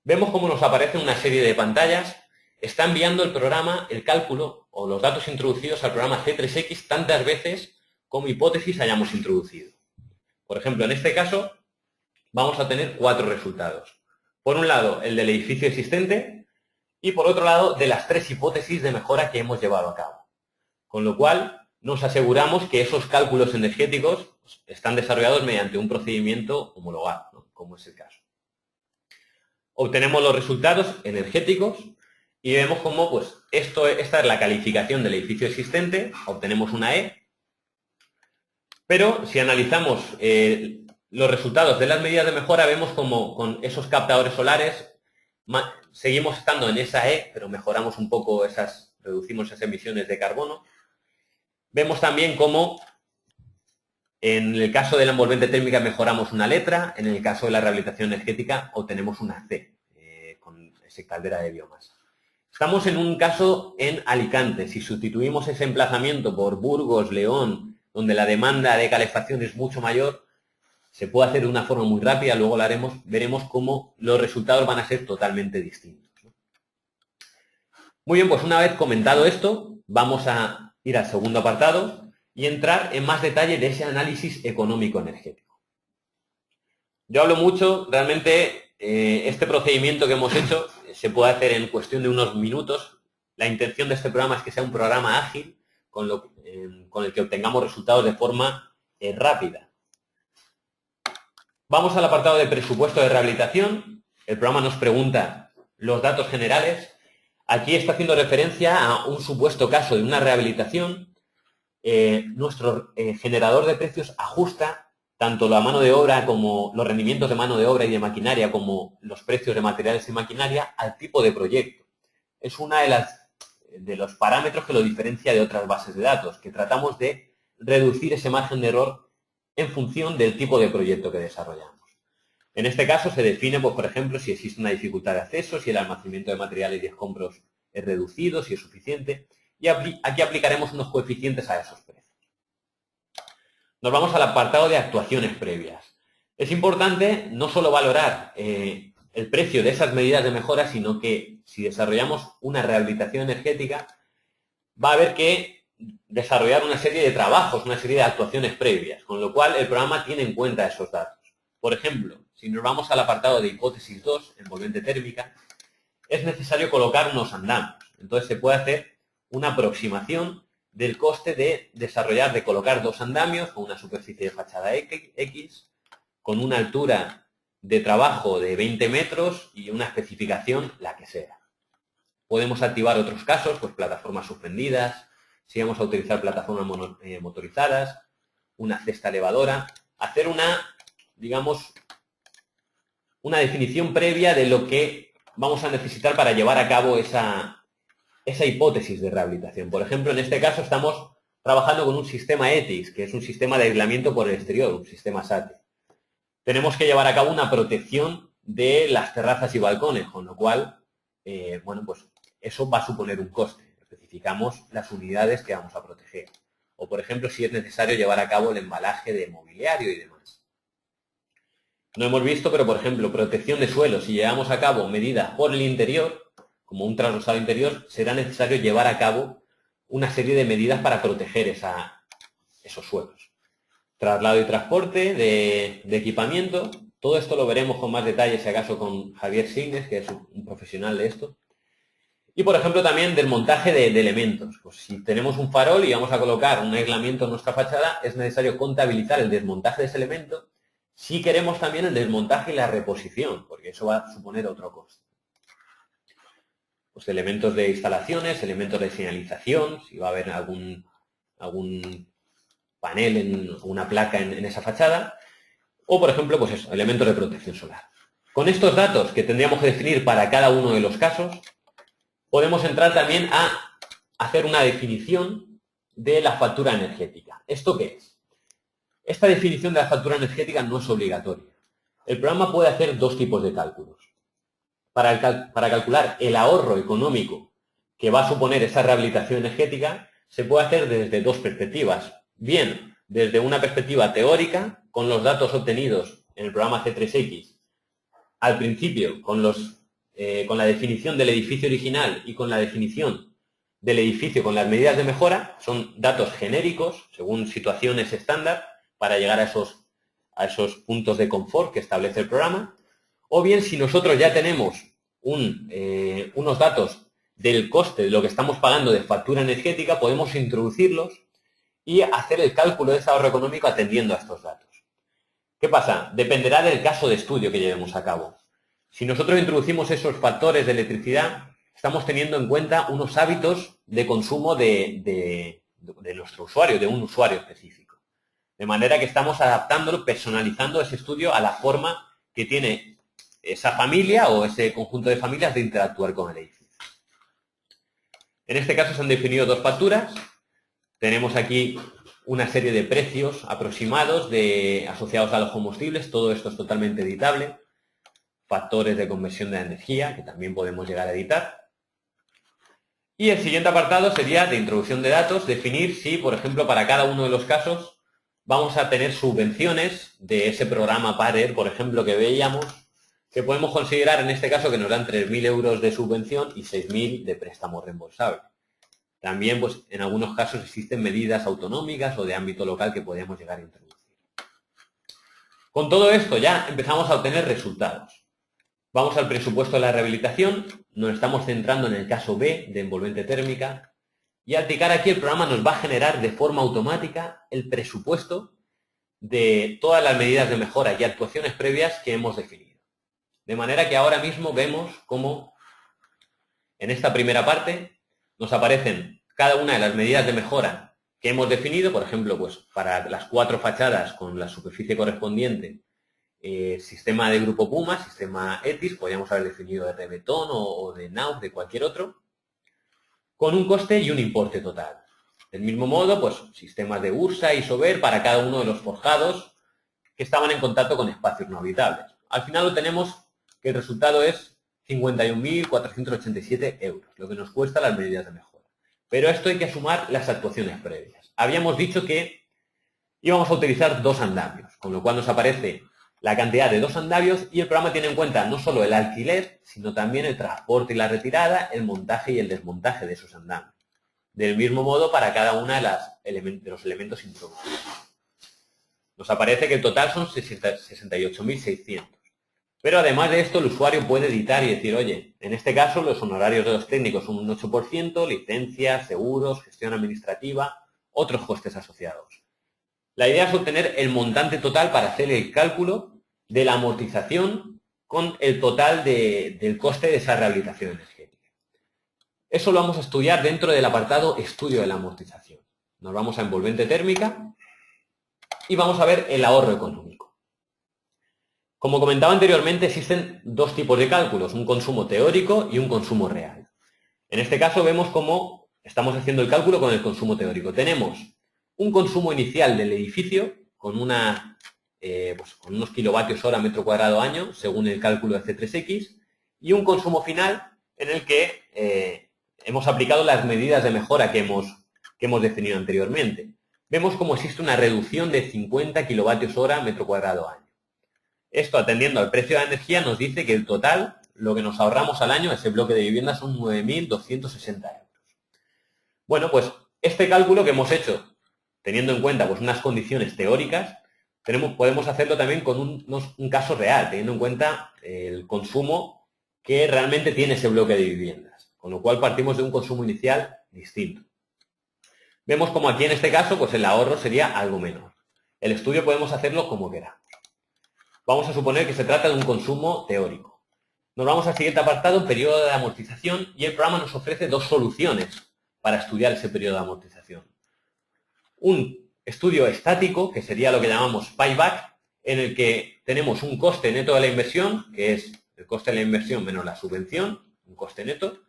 S1: Vemos cómo nos aparece una serie de pantallas. Está enviando el programa el cálculo o los datos introducidos al programa C3X tantas veces como hipótesis hayamos introducido. Por ejemplo, en este caso, vamos a tener 4 resultados. Por un lado, el del edificio existente y por otro lado, de las 3 hipótesis de mejora que hemos llevado a cabo. Con lo cual, nos aseguramos que esos cálculos energéticos están desarrollados mediante un procedimiento homologado, ¿no? Como es el caso. Obtenemos los resultados energéticos y vemos cómo pues, esta es la calificación del edificio existente, obtenemos una E, pero si analizamos los resultados de las medidas de mejora, vemos como con esos captadores solares seguimos estando en esa E, pero mejoramos un poco reducimos esas emisiones de carbono. Vemos también cómo en el caso de la envolvente térmica mejoramos una letra, en el caso de la rehabilitación energética obtenemos una C, con esa caldera de biomasa. Estamos en un caso en Alicante. Si sustituimos ese emplazamiento por Burgos, León, donde la demanda de calefacción es mucho mayor, se puede hacer de una forma muy rápida, luego lo haremos, veremos cómo los resultados van a ser totalmente distintos. Muy bien, pues una vez comentado esto, vamos a ir al segundo apartado y entrar en más detalle de ese análisis económico-energético. Yo hablo mucho, realmente este procedimiento que hemos hecho se puede hacer en cuestión de unos minutos. La intención de este programa es que sea un programa ágil con el que obtengamos resultados de forma rápida. Vamos al apartado de presupuesto de rehabilitación. El programa nos pregunta los datos generales. Aquí está haciendo referencia a un supuesto caso de una rehabilitación. Nuestro generador de precios ajusta tanto la mano de obra como los rendimientos de mano de obra y de maquinaria como los precios de materiales y maquinaria al tipo de proyecto. Es una de los parámetros que lo diferencia de otras bases de datos, que tratamos de reducir ese margen de error en función del tipo de proyecto que desarrollamos. En este caso se define, pues, por ejemplo, si existe una dificultad de acceso, si el almacenamiento de materiales y escombros es reducido, si es suficiente, y aquí aplicaremos unos coeficientes a esos precios. Nos vamos al apartado de actuaciones previas. Es importante no solo valorar el precio de esas medidas de mejora, sino que si desarrollamos una rehabilitación energética, va a haber que desarrollar una serie de trabajos, una serie de actuaciones previas, con lo cual el programa tiene en cuenta esos datos. Por ejemplo, si nos vamos al apartado de hipótesis 2, envolvente térmica, es necesario colocar unos andamios. Entonces se puede hacer una aproximación del coste de colocar dos andamios con una superficie de fachada X, con una altura de trabajo de 20 metros y una especificación la que sea. Podemos activar otros casos, pues plataformas suspendidas, si vamos a utilizar plataformas motorizadas, una cesta elevadora, hacer digamos, una definición previa de lo que vamos a necesitar para llevar a cabo esa hipótesis de rehabilitación. Por ejemplo, en este caso estamos trabajando con un sistema ETICS, que es un sistema de aislamiento por el exterior, un sistema SATE. Tenemos que llevar a cabo una protección de las terrazas y balcones, con lo cual, bueno, pues eso va a suponer un coste. Especificamos las unidades que vamos a proteger. O, por ejemplo, si es necesario llevar a cabo el embalaje de mobiliario y demás. No hemos visto, pero, por ejemplo, protección de suelos. Si llevamos a cabo medidas por el interior, como un trasrosado interior, será necesario llevar a cabo una serie de medidas para proteger esos suelos. Traslado y transporte de equipamiento. Todo esto lo veremos con más detalle, si acaso, con Javier Signes, que es un profesional de esto. Y, por ejemplo, también desmontaje de elementos. Pues si tenemos un farol y vamos a colocar un aislamiento en nuestra fachada, es necesario contabilizar el desmontaje de ese elemento si queremos también el desmontaje y la reposición, porque eso va a suponer otro coste. Pues elementos de instalaciones, elementos de señalización, si va a haber algún panel, una placa en esa fachada, o, por ejemplo, pues eso, elementos de protección solar. Con estos datos que tendríamos que definir para cada uno de los casos, podemos entrar también a hacer una definición de la factura energética. ¿Esto qué es? Esta definición de la factura energética no es obligatoria. El programa puede hacer dos tipos de cálculos. Para calcular el ahorro económico que va a suponer esa rehabilitación energética, se puede hacer desde dos perspectivas. Bien, desde una perspectiva teórica, con los datos obtenidos en el programa C3X, al principio con la definición del edificio original y con la definición del edificio con las medidas de mejora, son datos genéricos, según situaciones estándar, para llegar a esos puntos de confort que establece el programa. O bien, si nosotros ya tenemos unos datos del coste de lo que estamos pagando de factura energética, podemos introducirlos y hacer el cálculo de ese ahorro económico atendiendo a estos datos. ¿Qué pasa? Dependerá del caso de estudio que llevemos a cabo. Si nosotros introducimos esos factores de electricidad, estamos teniendo en cuenta unos hábitos de consumo de nuestro usuario, de un usuario específico. De manera que estamos adaptándolo, personalizando ese estudio a la forma que tiene esa familia o ese conjunto de familias de interactuar con el edificio. En este caso se han definido dos facturas. Tenemos aquí una serie de precios aproximados asociados a los combustibles. Todo esto es totalmente editable. Factores de conversión de la energía, que también podemos llegar a editar. Y el siguiente apartado sería de introducción de datos, definir si, por ejemplo, para cada uno de los casos vamos a tener subvenciones de ese programa PARER, por ejemplo, que veíamos, que podemos considerar en este caso que nos dan 3.000 euros de subvención y 6.000 de préstamo reembolsable. También, pues, en algunos casos existen medidas autonómicas o de ámbito local que podemos llegar a introducir. Con todo esto ya empezamos a obtener resultados. Vamos al presupuesto de la rehabilitación, nos estamos centrando en el caso B de envolvente térmica y al clicar aquí el programa nos va a generar de forma automática el presupuesto de todas las medidas de mejora y actuaciones previas que hemos definido. De manera que ahora mismo vemos cómo en esta primera parte nos aparecen cada una de las medidas de mejora que hemos definido, por ejemplo, pues para las 4 fachadas con la superficie correspondiente, sistema de grupo Puma, sistema ETICS, podríamos haber definido de betón o de NAUF, de cualquier otro, con un coste y un importe total. Del mismo modo, pues sistemas de URSA y SOBER para cada uno de los forjados que estaban en contacto con espacios no habitables. Al final obtenemos que el resultado es 51.487 euros, lo que nos cuesta las medidas de mejora. Pero a esto hay que sumar las actuaciones previas. Habíamos dicho que íbamos a utilizar 2 andamios, con lo cual nos aparece la cantidad de 2 andamios y el programa tiene en cuenta no solo el alquiler, sino también el transporte y la retirada, el montaje y el desmontaje de esos andamios. Del mismo modo para cada uno de los elementos introducidos. Nos aparece que el total son 68.600. Pero además de esto, el usuario puede editar y decir, oye, en este caso los honorarios de los técnicos son un 8%, licencias, seguros, gestión administrativa, otros costes asociados. La idea es obtener el montante total para hacer el cálculo de la amortización con el total del coste de esa rehabilitación energética. Eso lo vamos a estudiar dentro del apartado Estudio de la amortización. Nos vamos a envolvente térmica y vamos a ver el ahorro económico. Como comentaba anteriormente, existen dos tipos de cálculos, un consumo teórico y un consumo real. En este caso vemos cómo estamos haciendo el cálculo con el consumo teórico. Tenemos un consumo inicial del edificio con unos kilovatios hora metro cuadrado año, según el cálculo de C3X, y un consumo final en el que hemos aplicado las medidas de mejora que hemos definido anteriormente. Vemos cómo existe una reducción de 50 kilovatios hora metro cuadrado año. Esto, atendiendo al precio de la energía, nos dice que el total, lo que nos ahorramos al año, ese bloque de vivienda, son 9.260 euros. Bueno, pues este cálculo que hemos hecho, teniendo en cuenta pues, unas condiciones teóricas, podemos hacerlo también con un caso real, teniendo en cuenta el consumo que realmente tiene ese bloque de viviendas, con lo cual partimos de un consumo inicial distinto. Vemos como aquí en este caso pues el ahorro sería algo menor. El estudio podemos hacerlo como queramos. Vamos a suponer que se trata de un consumo teórico. Nos vamos al siguiente apartado, periodo de amortización, y el programa nos ofrece dos soluciones para estudiar ese periodo de amortización. Un estudio estático, que sería lo que llamamos payback, en el que tenemos un coste neto de la inversión, que es el coste de la inversión menos la subvención, un coste neto,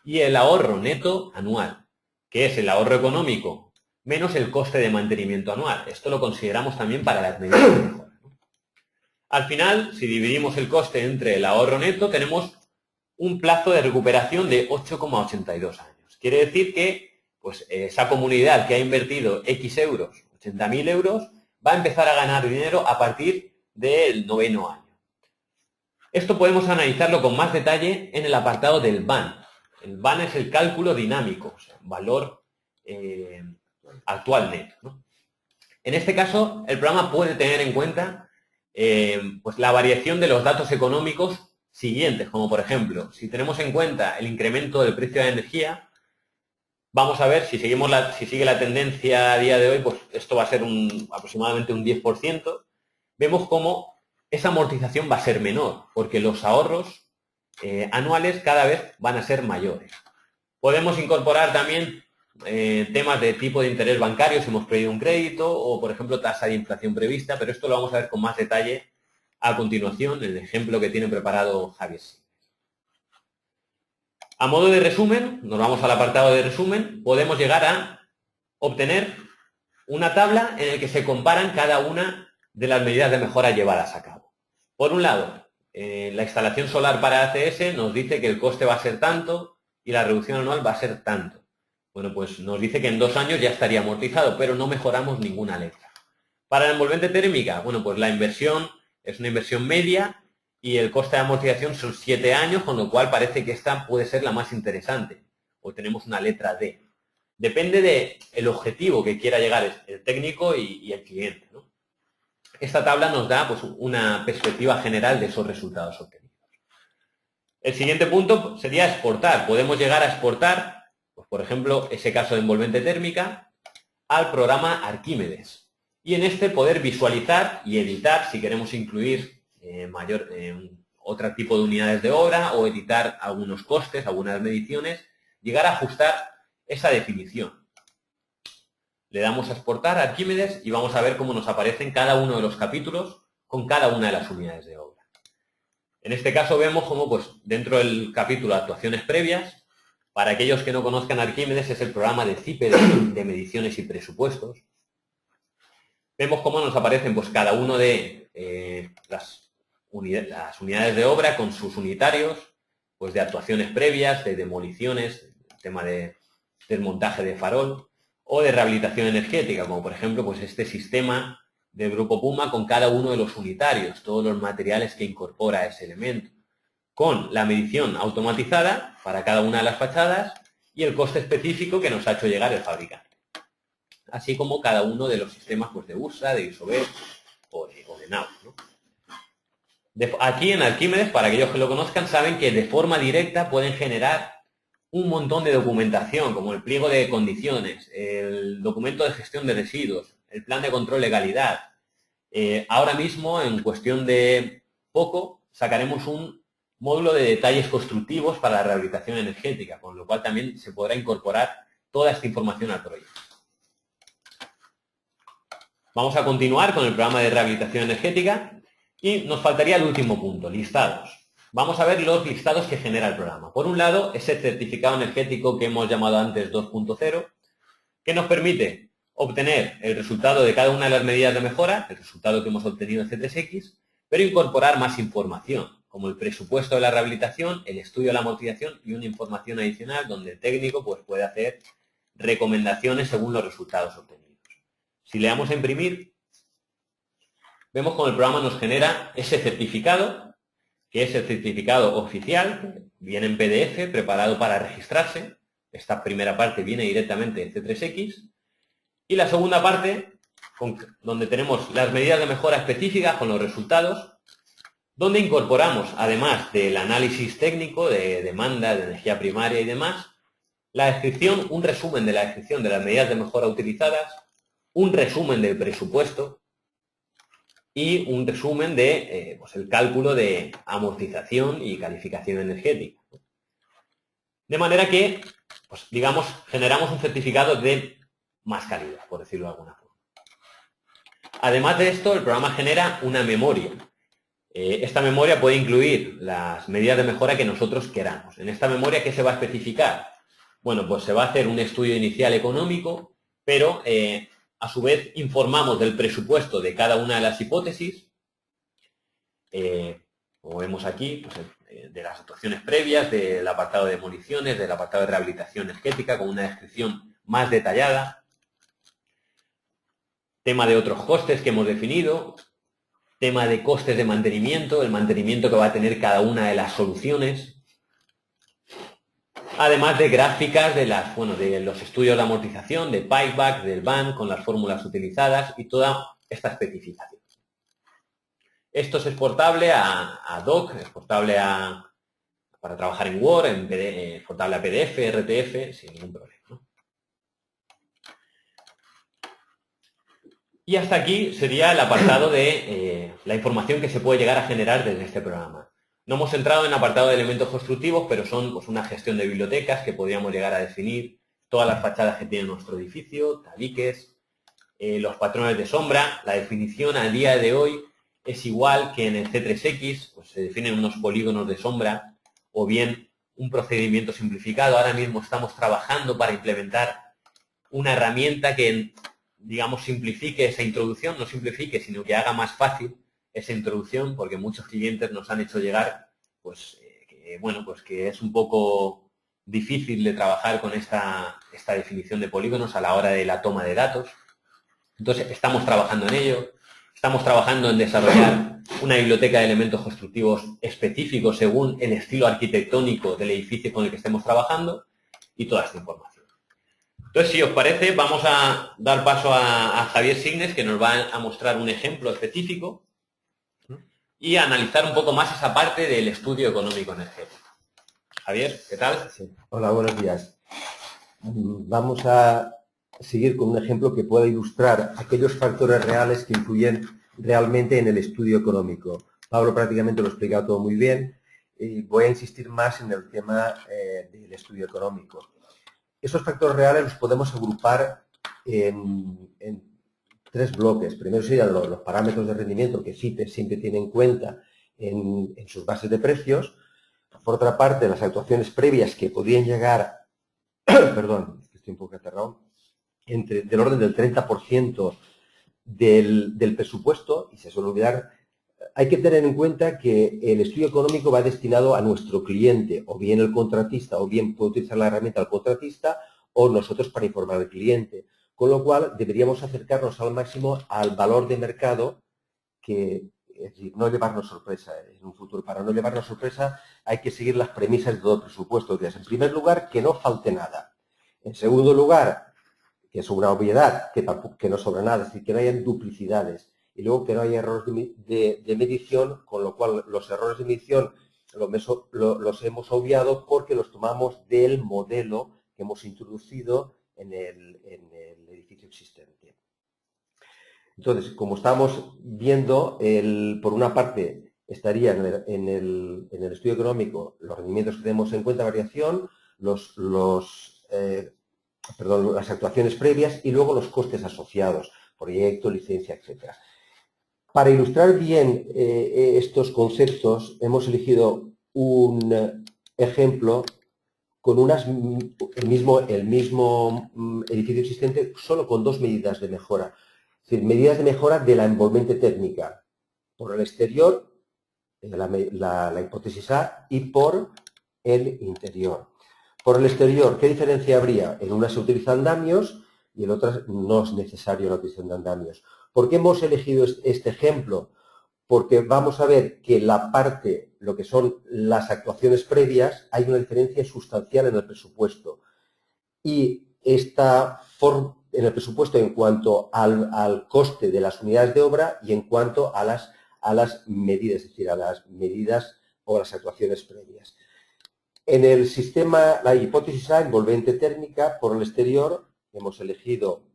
S1: y el ahorro neto anual, que es el ahorro económico menos el coste de mantenimiento anual. Esto lo consideramos también para las medidas de mejora. Al final, si dividimos el coste entre el ahorro neto, tenemos un plazo de recuperación de 8,82 años. Quiere decir que pues, esa comunidad que ha invertido X euros, 80.000 euros, va a empezar a ganar dinero a partir del 9º año. Esto podemos analizarlo con más detalle en el apartado del BAN. El BAN es el cálculo dinámico, o sea, valor actual neto, ¿no? En este caso, el programa puede tener en cuenta pues la variación de los datos económicos siguientes, como por ejemplo, si tenemos en cuenta el incremento del precio de la energía, vamos a ver si sigue la tendencia a día de hoy, pues esto va a ser aproximadamente un 10%. Vemos cómo esa amortización va a ser menor, porque los ahorros anuales cada vez van a ser mayores. Podemos incorporar también temas de tipo de interés bancario si hemos pedido un crédito o, por ejemplo, tasa de inflación prevista, pero esto lo vamos a ver con más detalle a continuación en el ejemplo que tiene preparado Javier. A modo de resumen, nos vamos al apartado de resumen, podemos llegar a obtener una tabla en la que se comparan cada una de las medidas de mejora llevadas a cabo. Por un lado, la instalación solar para ACS nos dice que el coste va a ser tanto y la reducción anual va a ser tanto. Bueno, pues nos dice que en 2 años ya estaría amortizado, pero no mejoramos ninguna letra. Para la envolvente térmica, bueno, pues la inversión es una inversión media y el coste de amortización son 7 años, con lo cual parece que esta puede ser la más interesante. O tenemos una letra D. Depende del objetivo que quiera llegar el técnico y el cliente, ¿no? Esta tabla nos da pues, una perspectiva general de esos resultados obtenidos. El siguiente punto sería exportar. Podemos llegar a exportar, pues, por ejemplo, ese caso de envolvente térmica, al programa Arquímedes. Y en este poder visualizar y editar, si queremos incluir otro tipo de unidades de obra o editar algunos costes, algunas mediciones, llegar a ajustar esa definición. Le damos a exportar a Arquímedes y vamos a ver cómo nos aparecen cada uno de los capítulos con cada una de las unidades de obra. En este caso vemos cómo pues, dentro del capítulo de actuaciones previas, para aquellos que no conozcan Arquímedes, es el programa de CIPE de mediciones y presupuestos. Vemos cómo nos aparecen pues, cada uno de las unidades de obra con sus unitarios, pues de actuaciones previas, de demoliciones, tema de desmontaje de farol o de rehabilitación energética, como por ejemplo pues este sistema del Grupo Puma con cada uno de los unitarios, todos los materiales que incorpora ese elemento, con la medición automatizada para cada una de las fachadas y el coste específico que nos ha hecho llegar el fabricante, así como cada uno de los sistemas pues, de USA, de Isover o de Naus, ¿no? Aquí en Arquímedes, para aquellos que lo conozcan, saben que de forma directa pueden generar un montón de documentación, como el pliego de condiciones, el documento de gestión de residuos, el plan de control de calidad. Ahora mismo, en cuestión de poco, sacaremos un módulo de detalles constructivos para la rehabilitación energética, con lo cual también se podrá incorporar toda esta información al proyecto. Vamos a continuar con el programa de rehabilitación energética y nos faltaría el último punto, listados. Vamos a ver los listados que genera el programa. Por un lado, ese certificado energético que hemos llamado antes 2.0, que nos permite obtener el resultado de cada una de las medidas de mejora, el resultado que hemos obtenido en C3X, pero incorporar más información, como el presupuesto de la rehabilitación, el estudio de la amortización y una información adicional donde el técnico pues, puede hacer recomendaciones según los resultados obtenidos. Si le damos a imprimir, vemos cómo el programa nos genera ese certificado, que es el certificado oficial, viene en PDF, preparado para registrarse. Esta primera parte viene directamente de C3X. Y la segunda parte, donde tenemos las medidas de mejora específicas con los resultados, donde incorporamos, además del análisis técnico de demanda, de energía primaria y demás, la descripción, un resumen de la descripción de las medidas de mejora utilizadas, un resumen del presupuesto, y un resumen de pues el cálculo de amortización y calificación energética. De manera que, pues, digamos, generamos un certificado de más calidad, por decirlo de alguna forma. Además de esto, el programa genera una memoria. Esta memoria puede incluir las medidas de mejora que nosotros queramos. En esta memoria, ¿qué se va a especificar? Bueno, pues se va a hacer un estudio inicial económico, pero a su vez, informamos del presupuesto de cada una de las hipótesis, como vemos aquí, pues, de las actuaciones previas, del apartado de demoliciones, del apartado de rehabilitación energética, con una descripción más detallada, tema de otros costes que hemos definido, tema de costes de mantenimiento, el mantenimiento que va a tener cada una de las soluciones, además de gráficas de los estudios de amortización, de payback, del BAN, con las fórmulas utilizadas y toda esta especificación. Esto es exportable a doc, exportable para trabajar en Word, exportable a PDF, RTF, sin ningún problema, ¿no? Y hasta aquí sería el apartado de la información que se puede llegar a generar desde este programa. No hemos entrado en el apartado de elementos constructivos, pero son pues, una gestión de bibliotecas que podríamos llegar a definir, todas las fachadas que tiene nuestro edificio, tabiques, los patrones de sombra. La definición a día de hoy es igual que en el C3X, pues se definen unos polígonos de sombra o bien un procedimiento simplificado. Ahora mismo estamos trabajando para implementar una herramienta que, digamos, simplifique esa introducción, no simplifique, sino que haga más fácil esa introducción, porque muchos clientes nos han hecho llegar, pues, que es un poco difícil de trabajar con esta definición de polígonos a la hora de la toma de datos. Entonces, estamos trabajando en ello, estamos trabajando en desarrollar una biblioteca de elementos constructivos específicos según el estilo arquitectónico del edificio con el que estemos trabajando y toda esta información. Entonces, si os parece, vamos a dar paso a Javier Signes, que nos va a mostrar un ejemplo específico y a analizar un poco más esa parte del estudio económico energético. Javier, ¿qué tal?
S2: Sí. Hola, buenos días. Vamos a seguir con un ejemplo que pueda ilustrar aquellos factores reales que influyen realmente en el estudio económico. Pablo prácticamente lo ha explicado todo muy bien y voy a insistir más en el tema del estudio económico. Esos factores reales los podemos agrupar en tres bloques. Primero serían los parámetros de rendimiento que CITES siempre tiene en cuenta en sus bases de precios. Por otra parte, las actuaciones previas que podrían llegar, perdón, estoy un poco aterrado, del orden del 30% del presupuesto, y se suele olvidar, hay que tener en cuenta que el estudio económico va destinado a nuestro cliente, o bien el contratista, o bien puede utilizar la herramienta del contratista, o nosotros para informar al cliente. con lo cual deberíamos acercarnos al máximo al valor de mercado, que es decir, no llevarnos sorpresa en un futuro. Para no llevarnos sorpresa hay que seguir las premisas de todo presupuesto, que es, en primer lugar, que no falte nada. En segundo lugar, que es una obviedad, que no sobra nada, es decir, que no hayan duplicidades. Y luego que no haya errores de medición, con lo cual los errores de medición los hemos obviado porque los tomamos del modelo que hemos introducido en el edificio existente. Entonces, como estamos viendo, por una parte estaría en el estudio económico los rendimientos que tenemos en cuenta de variación, las actuaciones previas y luego los costes asociados, proyecto, licencia, etc. Para ilustrar bien estos conceptos, hemos elegido un ejemplo con el mismo edificio existente, solo con dos medidas de mejora. Es decir, medidas de mejora de la envolvente térmica, por el exterior, la hipótesis A, y por el interior. Por el exterior, ¿qué diferencia habría? En una se utilizan andamios y en otras no es necesario la utilización de andamios. ¿Por qué hemos elegido este ejemplo? Porque vamos a ver que la parte, lo que son las actuaciones previas, hay una diferencia sustancial en el presupuesto. Y en el presupuesto en cuanto al coste de las unidades de obra y en cuanto a las medidas, es decir, a las medidas o las actuaciones previas. En el sistema, la hipótesis A, envolvente térmica, por el exterior, hemos elegido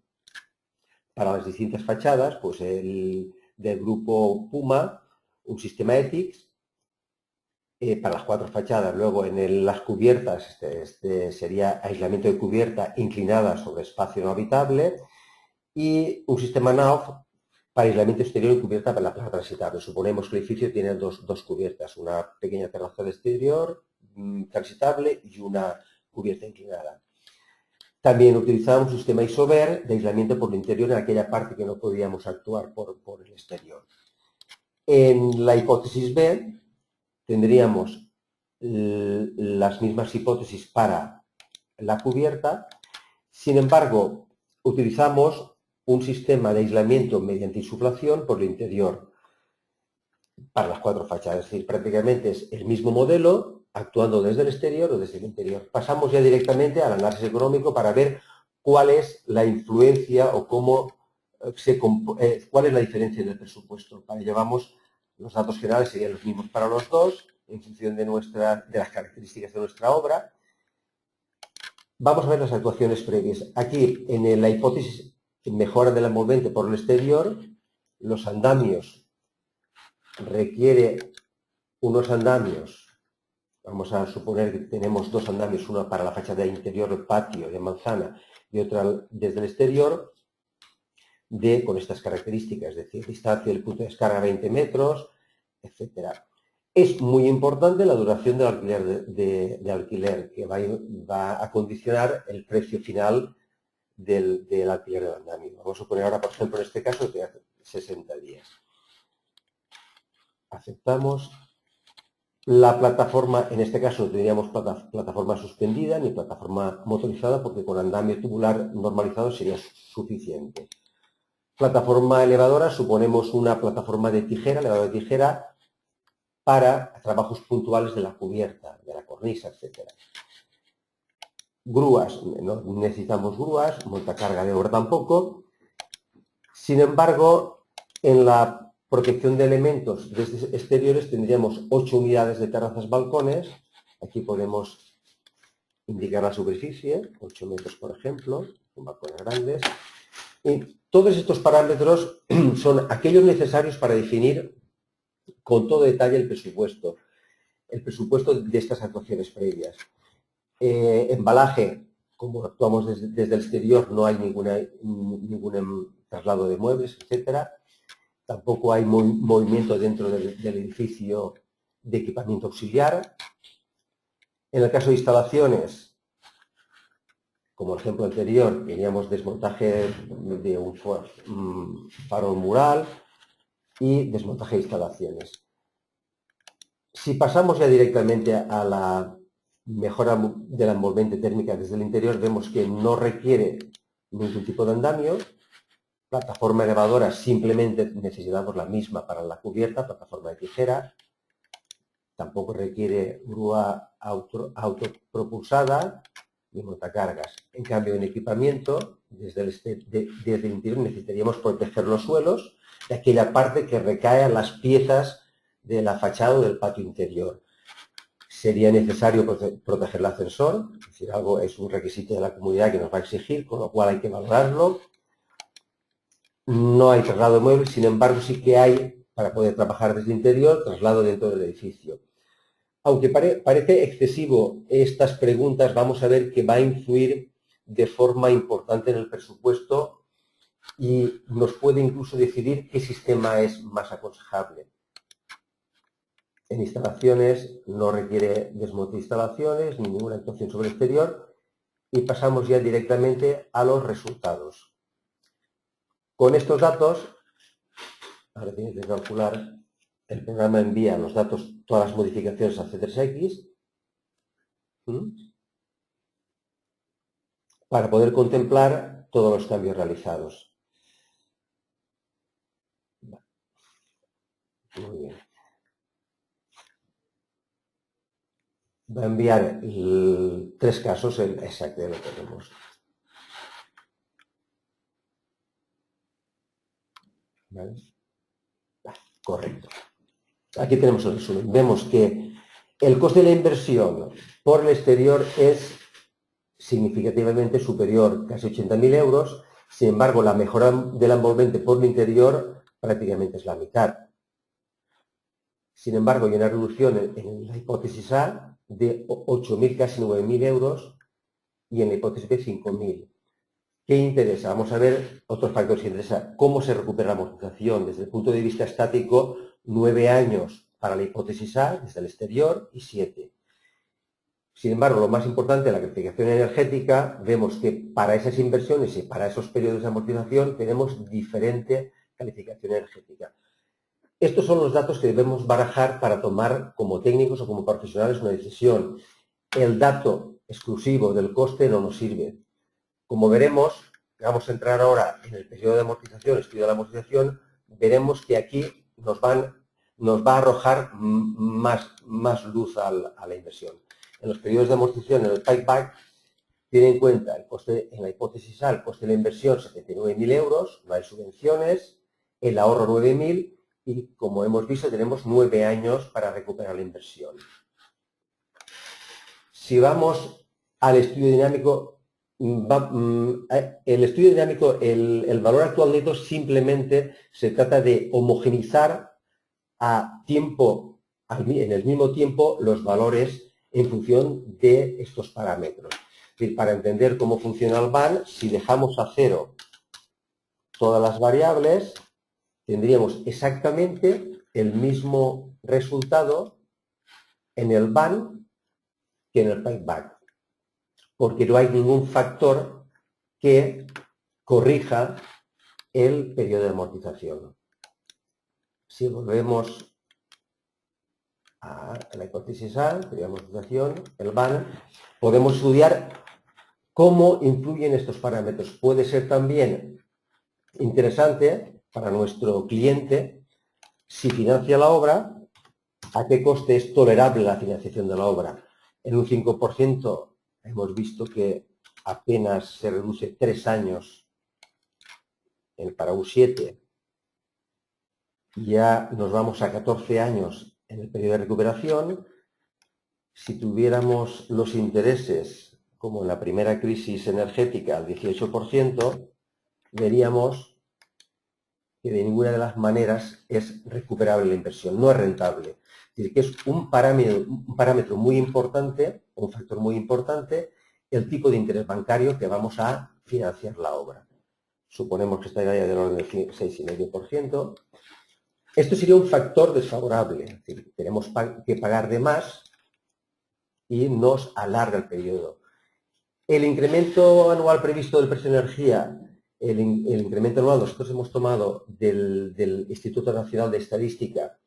S2: para las distintas fachadas, pues del grupo Puma, un sistema ETICS, para las 4 fachadas. Luego, en las cubiertas, este sería aislamiento de cubierta inclinada sobre espacio no habitable, y un sistema NAOF para aislamiento exterior y cubierta para la plaza transitable. Suponemos que el edificio tiene dos cubiertas, una pequeña terraza de exterior transitable y una cubierta inclinada. También utilizamos un sistema ISOBER de aislamiento por el interior en aquella parte que no podíamos actuar por el exterior. En la hipótesis B tendríamos las mismas hipótesis para la cubierta. Sin embargo, utilizamos un sistema de aislamiento mediante insuflación por el interior para las 4 fachadas. Es decir, prácticamente es el mismo modelo actuando desde el exterior o desde el interior. Pasamos ya directamente al análisis económico para ver cuál es la influencia o cuál es la diferencia del presupuesto. Para ello vamos, los datos generales serían los mismos para los dos, en función de las características de nuestra obra. Vamos a ver las actuaciones previas. Aquí, en la hipótesis mejora del envolvente por el exterior, los andamios requiere unos andamios. Vamos a suponer que tenemos 2 andamios, uno para la fachada interior del patio de manzana y otra desde el exterior, con estas características, es decir, distancia del punto de descarga 20 metros, etc. Es muy importante la duración del alquiler, de alquiler, que va a condicionar el precio final del alquiler del andamio. Vamos a suponer ahora, por ejemplo, en este caso, que hace 60 días. Aceptamos. La plataforma, en este caso, no tendríamos plataforma suspendida ni plataforma motorizada, porque con andamio tubular normalizado sería suficiente. Plataforma elevadora, suponemos una plataforma de tijera, elevador de tijera, para trabajos puntuales de la cubierta, de la cornisa, etc. Grúas, no necesitamos grúas, montacarga de obra tampoco. Sin embargo, en la protección de elementos desde exteriores tendríamos 8 unidades de terrazas balcones. Aquí podemos indicar la superficie, 8 metros por ejemplo, con balcones grandes. Y todos estos parámetros son aquellos necesarios para definir con todo detalle el presupuesto de estas actuaciones previas. Embalaje, como actuamos desde el exterior, no hay ningún traslado de muebles, etcétera. Tampoco hay movimiento dentro del edificio de equipamiento auxiliar. En el caso de instalaciones, como el ejemplo anterior, teníamos desmontaje de un farol mural y desmontaje de instalaciones. Si pasamos ya directamente a la mejora de la envolvente térmica desde el interior, vemos que no requiere ningún tipo de andamio. Plataforma elevadora, simplemente necesitamos la misma para la cubierta, plataforma de tijera. Tampoco requiere grúa autopropulsada ni montacargas. En cambio, en equipamiento, desde el interior necesitaríamos proteger los suelos de aquella parte que recae a las piezas de la fachada o del patio interior. Sería necesario proteger el ascensor, es decir, algo es un requisito de la comunidad que nos va a exigir, con lo cual hay que valorarlo. No hay traslado de muebles, sin embargo, sí que hay, para poder trabajar desde el interior, traslado dentro del edificio. Aunque parece excesivo estas preguntas, vamos a ver que va a influir de forma importante en el presupuesto y nos puede incluso decidir qué sistema es más aconsejable. En instalaciones no requiere desmonte de instalaciones ni ninguna actuación sobre el exterior y pasamos ya directamente a los resultados. Con estos datos, ahora tienes que calcular, el programa envía los datos, todas las modificaciones a C3X para poder contemplar todos los cambios realizados. Muy bien. Va a enviar 3 casos exactos, lo tenemos. ¿Vale? Correcto. Aquí tenemos el resumen. Vemos que el coste de la inversión por el exterior es significativamente superior, casi 80.000 euros. Sin embargo, la mejora del envolvente por el interior prácticamente es la mitad. Sin embargo, hay una reducción en la hipótesis A de 8.000, casi 9.000 euros y en la hipótesis B 5.000. ¿Qué interesa? Vamos a ver otros factores que interesan. ¿Cómo se recupera la amortización? Desde el punto de vista estático, 9 años para la hipótesis A, desde el exterior, y 7. Sin embargo, lo más importante, la calificación energética, vemos que para esas inversiones y para esos periodos de amortización tenemos diferente calificación energética. Estos son los datos que debemos barajar para tomar como técnicos o como profesionales una decisión. El dato exclusivo del coste no nos sirve. Como veremos, vamos a entrar ahora en el periodo de amortización, estudio de la amortización, veremos que aquí nos va a arrojar más luz a la inversión. En los periodos de amortización, en el payback, tiene en cuenta el coste, en la hipótesis A, el coste de la inversión 79.000 euros, no hay subvenciones, el ahorro 9.000 y, como hemos visto, tenemos 9 años para recuperar la inversión. Si vamos al estudio dinámico, el estudio dinámico, el valor actual neto simplemente se trata de homogeneizar en el mismo tiempo los valores en función de estos parámetros. Es decir, para entender cómo funciona el BAN, si dejamos a cero todas las variables, tendríamos exactamente el mismo resultado en el BAN que en el payback, porque no hay ningún factor que corrija el periodo de amortización. Si volvemos a la hipótesis A, periodo de amortización, el BAN, podemos estudiar cómo influyen estos parámetros. Puede ser también interesante para nuestro cliente, si financia la obra, a qué coste es tolerable la financiación de la obra. En un 5% hemos visto que apenas se reduce 3 años para un 7. Ya nos vamos a 14 años en el periodo de recuperación. Si tuviéramos los intereses, como en la primera crisis energética, al 18%, veríamos que de ninguna de las maneras es recuperable la inversión, no es rentable. Es decir, que es un parámetro muy importante, un factor muy importante, el tipo de interés bancario que vamos a financiar la obra. Suponemos que estaría del orden del 6,5%. Esto sería un factor desfavorable, es decir, tenemos que pagar de más y nos alarga el periodo. El incremento anual previsto del precio de energía, el incremento anual, nosotros hemos tomado del Instituto Nacional de Estadística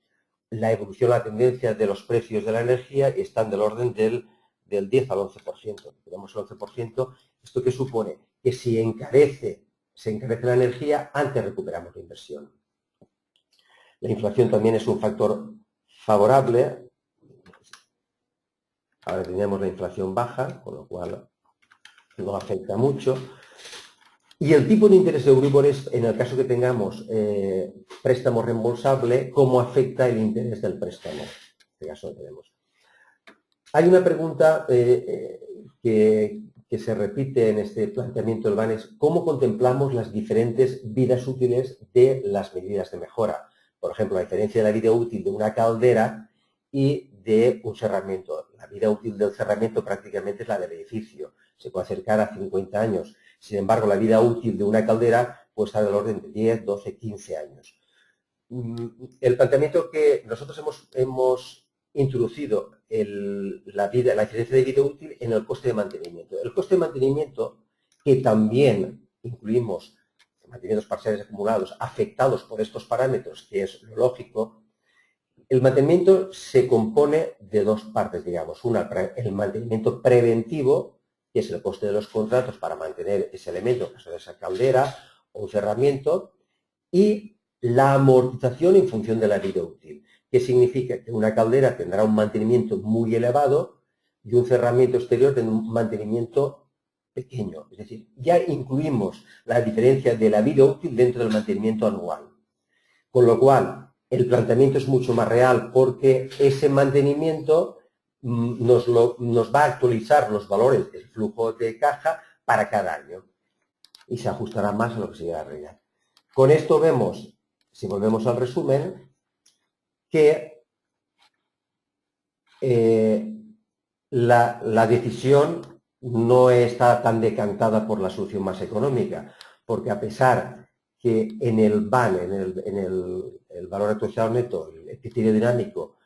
S2: la evolución, la tendencia de los precios de la energía y están del orden del 10 al 11%. Tenemos el 11%. ¿Esto qué supone? que si se encarece la energía, antes recuperamos la inversión. La inflación también es un factor favorable. Ahora tenemos la inflación baja, con lo cual no afecta mucho. Y el tipo de interés de Euribor es, en el caso que tengamos préstamo reembolsable, ¿cómo afecta el interés del préstamo? En este caso lo tenemos. Hay una pregunta que se repite en este planteamiento del BAN, es ¿cómo contemplamos las diferentes vidas útiles de las medidas de mejora? Por ejemplo, la diferencia de la vida útil de una caldera y de un cerramiento. La vida útil del cerramiento prácticamente es la del edificio. Se puede acercar a 50 años. Sin embargo, la vida útil de una caldera puede estar del orden de 10, 12, 15 años. El planteamiento que nosotros hemos introducido la diferencia de vida útil en el coste de mantenimiento. El coste de mantenimiento, que también incluimos mantenimientos parciales acumulados afectados por estos parámetros, que es lo lógico, el mantenimiento se compone de dos partes, digamos. Una, el mantenimiento preventivo, que es el coste de los contratos para mantener ese elemento, caso de esa caldera o un cerramiento, y la amortización en función de la vida útil, que significa que una caldera tendrá un mantenimiento muy elevado y un cerramiento exterior tendrá un mantenimiento pequeño. Es decir, ya incluimos la diferencia de la vida útil dentro del mantenimiento anual. Con lo cual, el planteamiento es mucho más real porque ese mantenimiento nos va a actualizar los valores del flujo de caja para cada año y se ajustará más a lo que sería la realidad. Con esto vemos, si volvemos al resumen, que la decisión no está tan decantada por la solución más económica, porque a pesar que en el BAN, en el valor actualizado neto, el criterio dinámico,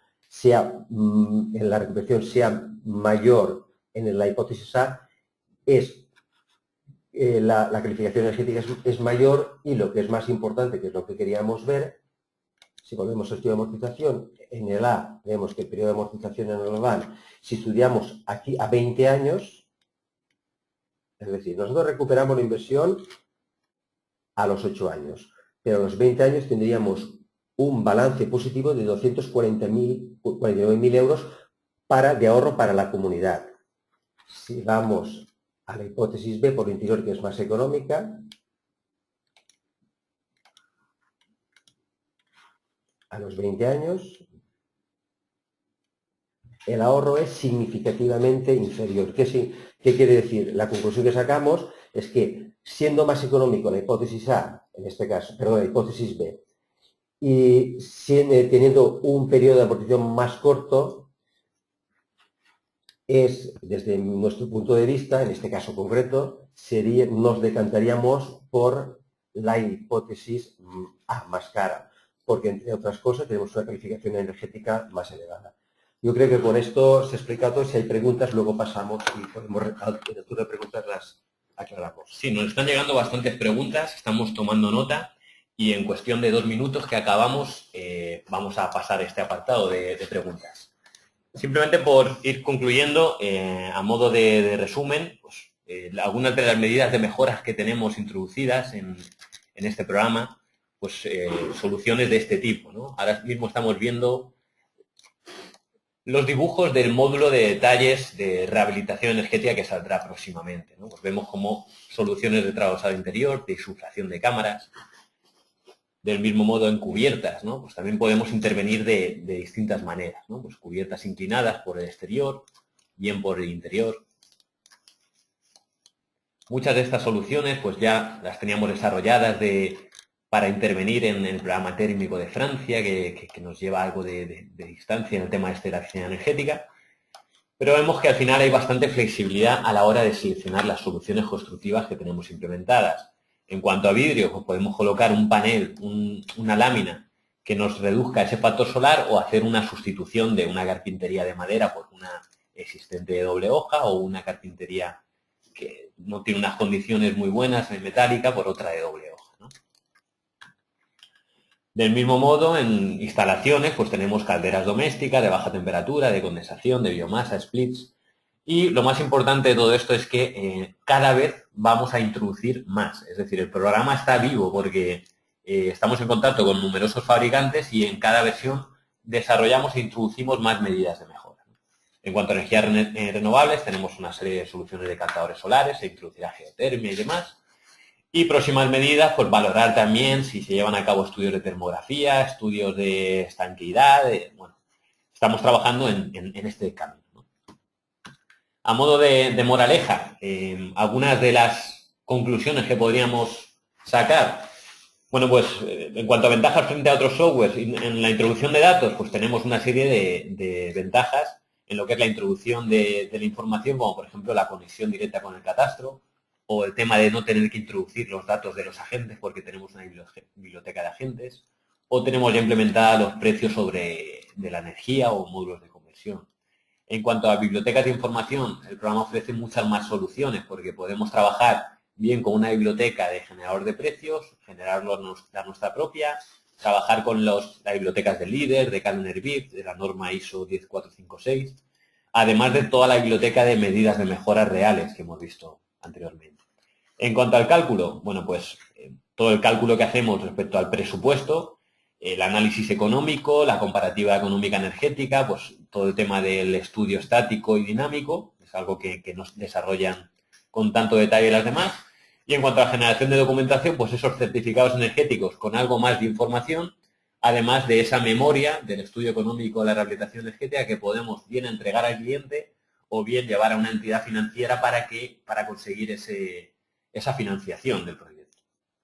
S2: en la recuperación sea mayor en la hipótesis A, la calificación energética es mayor y lo que es más importante, que es lo que queríamos ver, si volvemos al estudio de amortización, en el A vemos que el periodo de amortización en el BAN, si estudiamos aquí a 20 años, es decir, nosotros recuperamos la inversión a los 8 años, pero a los 20 años tendríamos un balance positivo de 249.000 euros de ahorro para la comunidad. Si vamos a la hipótesis B por lo interior, que es más económica, a los 20 años, el ahorro es significativamente inferior. ¿Qué quiere decir? La conclusión que sacamos es que, siendo más económico la hipótesis A, en este caso, perdón, la hipótesis B, y teniendo un periodo de amortización más corto, desde nuestro punto de vista, en este caso concreto, nos decantaríamos por la hipótesis A, más cara, porque entre otras cosas tenemos una calificación energética más elevada. Yo creo que con esto se explica todo. Si hay preguntas, luego pasamos y podemos, en el turno de preguntas, las aclaramos.
S1: Sí, nos están llegando bastantes preguntas, estamos tomando nota y en cuestión de 2 minutos que acabamos vamos a pasar este apartado de preguntas. Simplemente por ir concluyendo, a modo de resumen, pues, algunas de las medidas de mejoras que tenemos introducidas en este programa, pues soluciones de este tipo, ¿no? Ahora mismo estamos viendo los dibujos del módulo de detalles de rehabilitación energética que saldrá próximamente, ¿no? Pues vemos como soluciones de trabajado interior, de insuflación de cámaras, del mismo modo en cubiertas, ¿no? Pues también podemos intervenir de distintas maneras, ¿no? Pues cubiertas inclinadas por el exterior, bien por el interior. Muchas de estas soluciones pues ya las teníamos desarrolladas para intervenir en el programa térmico de Francia, que nos lleva algo de distancia en el tema de la eficiencia energética, pero vemos que al final hay bastante flexibilidad a la hora de seleccionar las soluciones constructivas que tenemos implementadas. En cuanto a vidrio, pues podemos colocar un panel, una lámina que nos reduzca ese factor solar o hacer una sustitución de una carpintería de madera por una existente de doble hoja o una carpintería que no tiene unas condiciones muy buenas en metálica por otra de doble hoja, ¿no? Del mismo modo, en instalaciones, pues tenemos calderas domésticas de baja temperatura, de condensación, de biomasa, splits. Y lo más importante de todo esto es que cada vez vamos a introducir más. Es decir, el programa está vivo porque estamos en contacto con numerosos fabricantes y en cada versión desarrollamos e introducimos más medidas de mejora. En cuanto a energías renovables, tenemos una serie de soluciones de captadores solares, se introducirá geotermia y demás. Y próximas medidas, pues valorar también si se llevan a cabo estudios de termografía, estudios de estanqueidad. Bueno, estamos trabajando en este camino, ¿no? A modo de moraleja, algunas de las conclusiones que podríamos sacar. Bueno, pues en cuanto a ventajas frente a otros softwares, en la introducción de datos, pues tenemos una serie de ventajas en lo que es la introducción de la información, como por ejemplo la conexión directa con el catastro, o el tema de no tener que introducir los datos de los agentes porque tenemos una biblioteca de agentes, o tenemos ya implementados los precios de la energía o módulos de conversión. En cuanto a bibliotecas de información, el programa ofrece muchas más soluciones porque podemos trabajar bien con una biblioteca de generador de precios, generarlos la nuestra propia, trabajar con las bibliotecas de líder, de Calendar Bit, de la norma ISO 10456, además de toda la biblioteca de medidas de mejoras reales que hemos visto anteriormente. En cuanto al cálculo, bueno, pues todo el cálculo que hacemos respecto al presupuesto, el análisis económico, la comparativa económica energética, pues todo el tema del estudio estático y dinámico, es algo que nos desarrollan con tanto detalle las demás. Y en cuanto a la generación de documentación, pues esos certificados energéticos con algo más de información, además de esa memoria del estudio económico de la rehabilitación energética que podemos bien entregar al cliente o bien llevar a una entidad financiera para conseguir esa financiación del proyecto.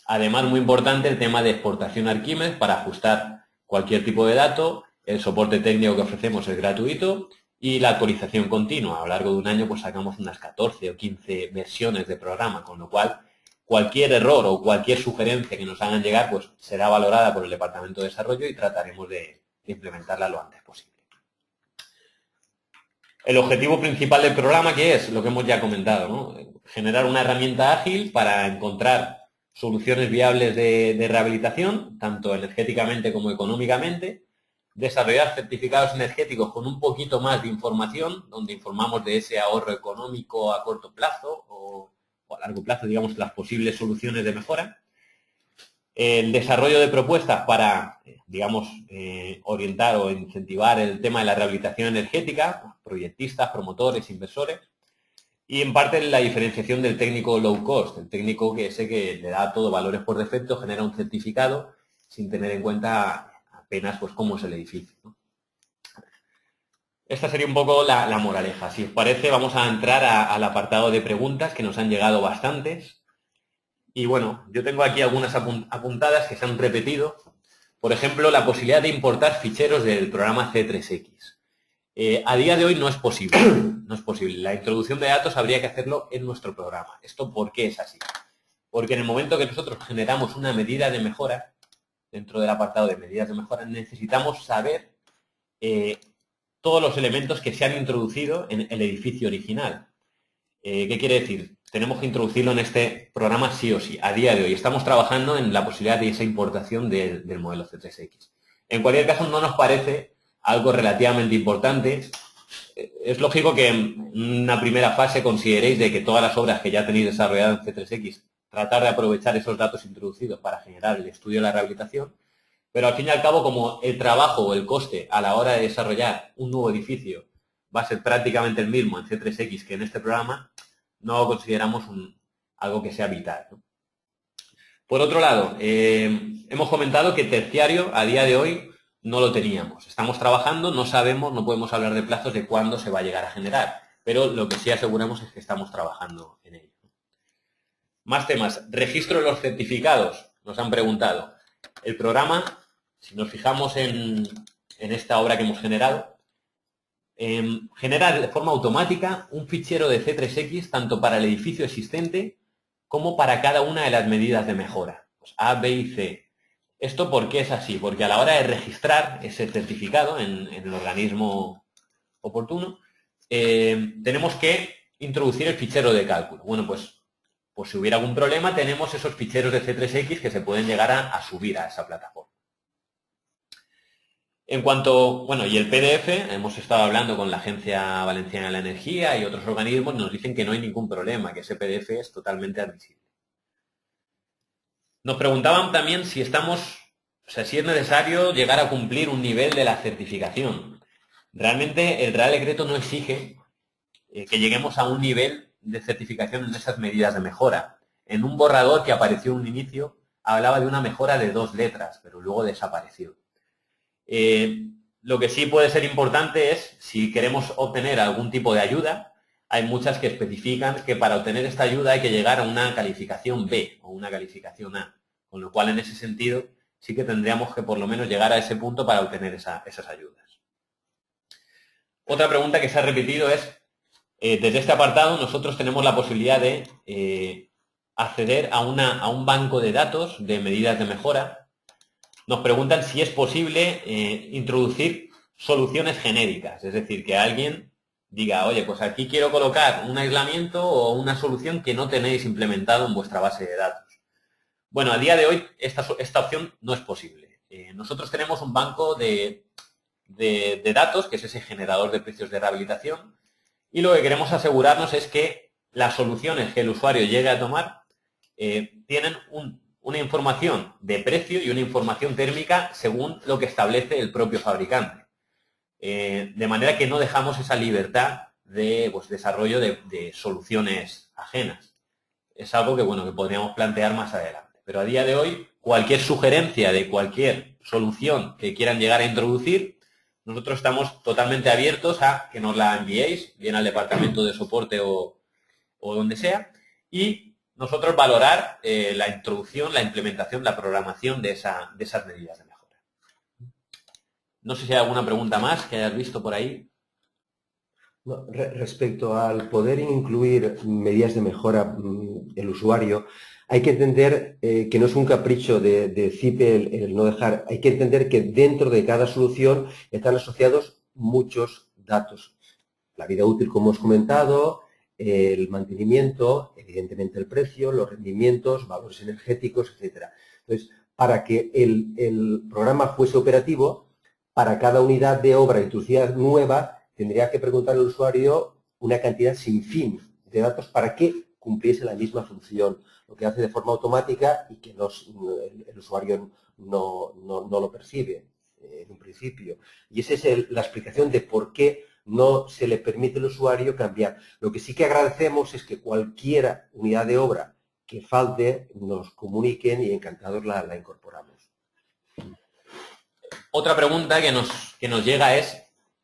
S1: Además, muy importante el tema de exportación a Archimedes para ajustar cualquier tipo de dato. El soporte técnico que ofrecemos es gratuito y la actualización continua. A lo largo de un año pues sacamos unas 14 o 15 versiones de programa, con lo cual cualquier error o cualquier sugerencia que nos hagan llegar pues será valorada por el Departamento de Desarrollo y trataremos de implementarla lo antes posible. El objetivo principal del programa, ¿qué es? Lo que hemos ya comentado, ¿no? Generar una herramienta ágil para encontrar soluciones viables de rehabilitación, tanto energéticamente como económicamente, desarrollar certificados energéticos con un poquito más de información, donde informamos de ese ahorro económico a corto plazo o a largo plazo, digamos, las posibles soluciones de mejora. El desarrollo de propuestas para, digamos, orientar o incentivar el tema de la rehabilitación energética, proyectistas, promotores, inversores, y en parte la diferenciación del técnico low cost, el técnico que le da todo valores por defecto, genera un certificado sin tener en cuenta apenas pues cómo es el edificio, ¿no? Esta sería un poco la moraleja. Si os parece, vamos a entrar al apartado de preguntas, que nos han llegado bastantes. Y bueno, yo tengo aquí algunas apuntadas que se han repetido. Por ejemplo, la posibilidad de importar ficheros del programa C3X. A día de hoy no es posible. No es posible. La introducción de datos habría que hacerlo en nuestro programa. ¿Esto por qué es así? Porque en el momento que nosotros generamos una medida de mejora, dentro del apartado de medidas de mejora, necesitamos saber todos los elementos que se han introducido en el edificio original. ¿Qué quiere decir? Tenemos que introducirlo en este programa sí o sí. A día de hoy estamos trabajando en la posibilidad de esa importación del modelo C3X. En cualquier caso, no nos parece algo relativamente importante. Es lógico que en una primera fase consideréis de que todas las obras que ya tenéis desarrolladas en C3X, tratar de aprovechar esos datos introducidos para generar el estudio de la rehabilitación, pero al fin y al cabo, como el trabajo o el coste a la hora de desarrollar un nuevo edificio va a ser prácticamente el mismo en C3X que en este programa, no consideramos algo que sea vital, ¿no? Por otro lado, hemos comentado que terciario a día de hoy no lo teníamos. Estamos trabajando, no sabemos, no podemos hablar de plazos de cuándo se va a llegar a generar, pero lo que sí aseguramos es que estamos trabajando en ello. Más temas. Registro de los certificados. Nos han preguntado. El programa, si nos fijamos en esta obra que hemos generado, genera de forma automática un fichero de C3X tanto para el edificio existente como para cada una de las medidas de mejora, pues A, B y C. ¿Esto por qué es así? Porque a la hora de registrar ese certificado en el organismo oportuno, tenemos que introducir el fichero de cálculo. Bueno, pues si hubiera algún problema, tenemos esos ficheros de C3X que se pueden llegar a subir a esa plataforma. En cuanto, bueno, y el PDF, hemos estado hablando con la Agencia Valenciana de la Energía y otros organismos, nos dicen que no hay ningún problema, que ese PDF es totalmente admisible. Nos preguntaban también si si es necesario llegar a cumplir un nivel de la certificación. Realmente el Real Decreto no exige que lleguemos a un nivel de certificación en esas medidas de mejora. En un borrador que apareció en un inicio, hablaba de una mejora de 2 letras, pero luego desapareció. Lo que sí puede ser importante es, si queremos obtener algún tipo de ayuda, hay muchas que especifican que para obtener esta ayuda hay que llegar a una calificación B o una calificación A, con lo cual en ese sentido sí que tendríamos que por lo menos llegar a ese punto para obtener esas ayudas. Otra pregunta que se ha repetido es, desde este apartado nosotros tenemos la posibilidad de acceder a un banco de datos de medidas de mejora. Nos preguntan si es posible introducir soluciones genéricas, es decir, que alguien diga, oye, pues aquí quiero colocar un aislamiento o una solución que no tenéis implementado en vuestra base de datos. Bueno, a día de hoy esta opción no es posible. Nosotros tenemos un banco de datos, que es ese generador de precios de rehabilitación, y lo que queremos asegurarnos es que las soluciones que el usuario llegue a tomar tienen una información de precio y una información térmica según lo que establece el propio fabricante. De manera que no dejamos esa libertad de desarrollo de soluciones ajenas. Es algo que, bueno, que podríamos plantear más adelante. Pero a día de hoy, cualquier sugerencia de cualquier solución que quieran llegar a introducir, nosotros estamos totalmente abiertos a que nos la enviéis, bien al departamento de soporte o donde sea, y nosotros valorar la introducción, la implementación, la programación de esas medidas de mejora. No sé si hay alguna pregunta más que hayas visto por ahí.
S2: No, respecto al poder incluir medidas de mejora el usuario, hay que entender que no es un capricho de CIPE el no dejar, hay que entender que dentro de cada solución están asociados muchos datos. La vida útil, como hemos comentado, el mantenimiento, evidentemente el precio, los rendimientos, valores energéticos, etc. Entonces, para que el programa fuese operativo, para cada unidad de obra introducida nueva, tendría que preguntar al usuario una cantidad sin fin de datos para que cumpliese la misma función, lo que hace de forma automática y que el usuario no lo percibe en un principio. Y esa es la explicación de por qué no se le permite al usuario cambiar. Lo que sí que agradecemos es que cualquier unidad de obra que falte nos comuniquen y encantados la incorporamos.
S1: Otra pregunta que nos llega es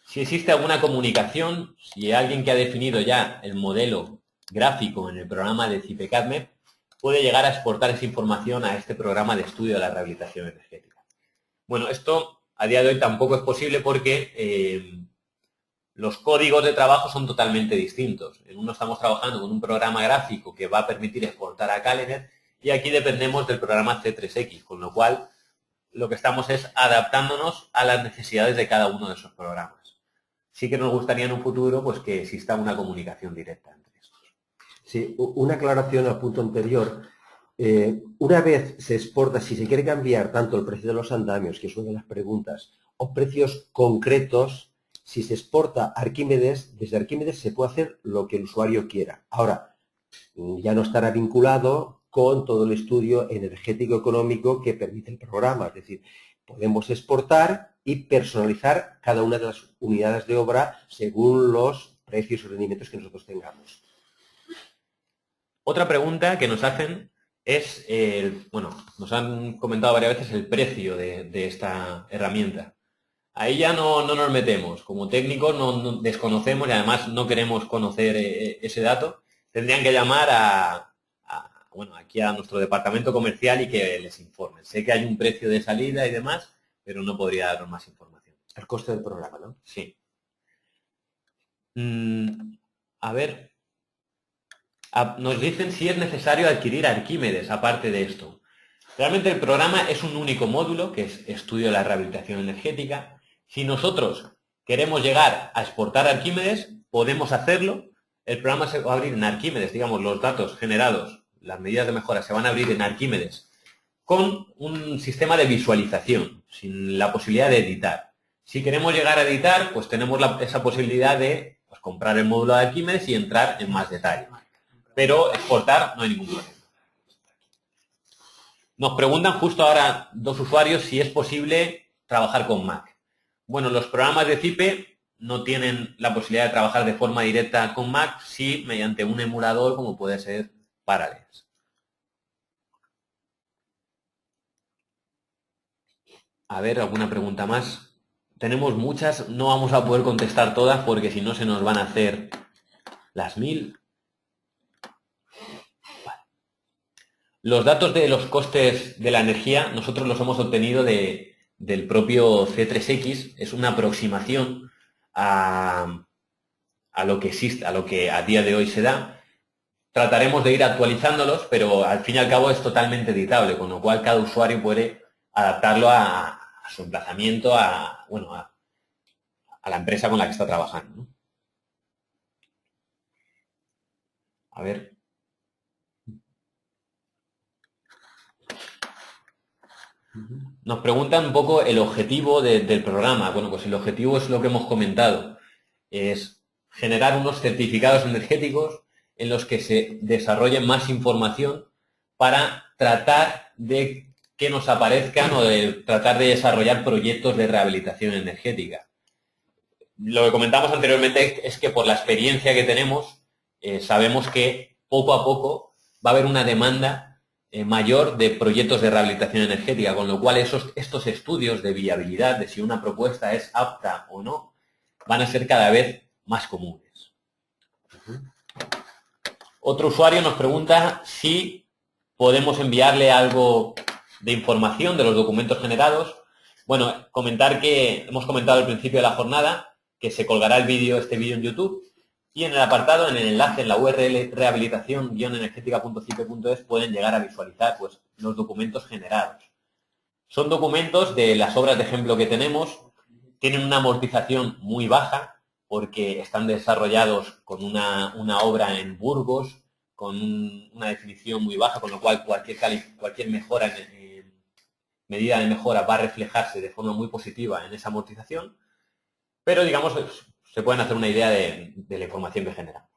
S1: si existe alguna comunicación, si alguien que ha definido ya el modelo gráfico en el programa de CIPE-CADME puede llegar a exportar esa información a este programa de estudio de la rehabilitación energética. Bueno, esto a día de hoy tampoco es posible porque los códigos de trabajo son totalmente distintos. En uno estamos trabajando con un programa gráfico que va a permitir exportar a Calener y aquí dependemos del programa C3X, con lo cual lo que estamos es adaptándonos a las necesidades de cada uno de esos programas. Sí que nos gustaría en un futuro pues que exista una comunicación directa entre estos.
S2: Sí, una aclaración al punto anterior. Una vez se exporta, si se quiere cambiar tanto el precio de los andamios, que es una de las preguntas, o precios concretos, si se exporta Arquímedes, desde Arquímedes se puede hacer lo que el usuario quiera. Ahora, ya no estará vinculado con todo el estudio energético económico que permite el programa. Es decir, podemos exportar y personalizar cada una de las unidades de obra según los precios y rendimientos que nosotros tengamos.
S1: Otra pregunta que nos hacen es, nos han comentado varias veces el precio de esta herramienta. Ahí ya no nos metemos. Como técnicos no desconocemos y además no queremos conocer ese dato. Tendrían que llamar aquí a nuestro departamento comercial y que les informen. Sé que hay un precio de salida y demás, pero no podría daros más información.
S2: El coste del programa, ¿no?
S1: Sí. A ver, nos dicen si es necesario adquirir Arquímedes aparte de esto. Realmente el programa es un único módulo, que es estudio de la rehabilitación energética. Si nosotros queremos llegar a exportar Arquímedes, podemos hacerlo. El programa se va a abrir en Arquímedes, digamos, los datos generados, las medidas de mejora se van a abrir en Arquímedes con un sistema de visualización, sin la posibilidad de editar. Si queremos llegar a editar, pues tenemos esa posibilidad de pues, comprar el módulo de Archimedes y entrar en más detalle. Pero exportar no hay ningún problema. Nos preguntan justo ahora dos usuarios si es posible trabajar con Mac. Bueno, los programas de Cipe no tienen la posibilidad de trabajar de forma directa con Mac, sí mediante un emulador como puede ser Parallels. A ver, ¿alguna pregunta más? Tenemos muchas, no vamos a poder contestar todas porque si no se nos van a hacer las 1000. Vale. Los datos de los costes de la energía nosotros los hemos obtenido del propio C3X. Es una aproximación a lo que existe, a lo que a día de hoy se da. Trataremos de ir actualizándolos, pero al fin y al cabo es totalmente editable, con lo cual cada usuario puede adaptarlo a su emplazamiento, a la empresa con la que está trabajando, ¿no? A ver. Nos preguntan un poco el objetivo del programa. Bueno, pues el objetivo es lo que hemos comentado. Es generar unos certificados energéticos en los que se desarrolle más información para tratar de que nos aparezcan o de tratar de desarrollar proyectos de rehabilitación energética. Lo que comentamos anteriormente es que por la experiencia que tenemos, sabemos que poco a poco va a haber una demanda mayor de proyectos de rehabilitación energética, con lo cual estos estudios de viabilidad, de si una propuesta es apta o no, van a ser cada vez más comunes. Otro usuario nos pregunta si podemos enviarle algo de información de los documentos generados. Bueno, comentar que hemos comentado al principio de la jornada que se colgará este vídeo en YouTube y en el apartado, en el enlace, en la URL rehabilitación-energética.cipe.es pueden llegar a visualizar pues, los documentos generados. Son documentos de las obras de ejemplo que tenemos, tienen una amortización muy baja porque están desarrollados con una obra en Burgos, con una definición muy baja, con lo cual cualquier mejora medida de mejora va a reflejarse de forma muy positiva en esa amortización, pero digamos se pueden hacer una idea de la información que generamos.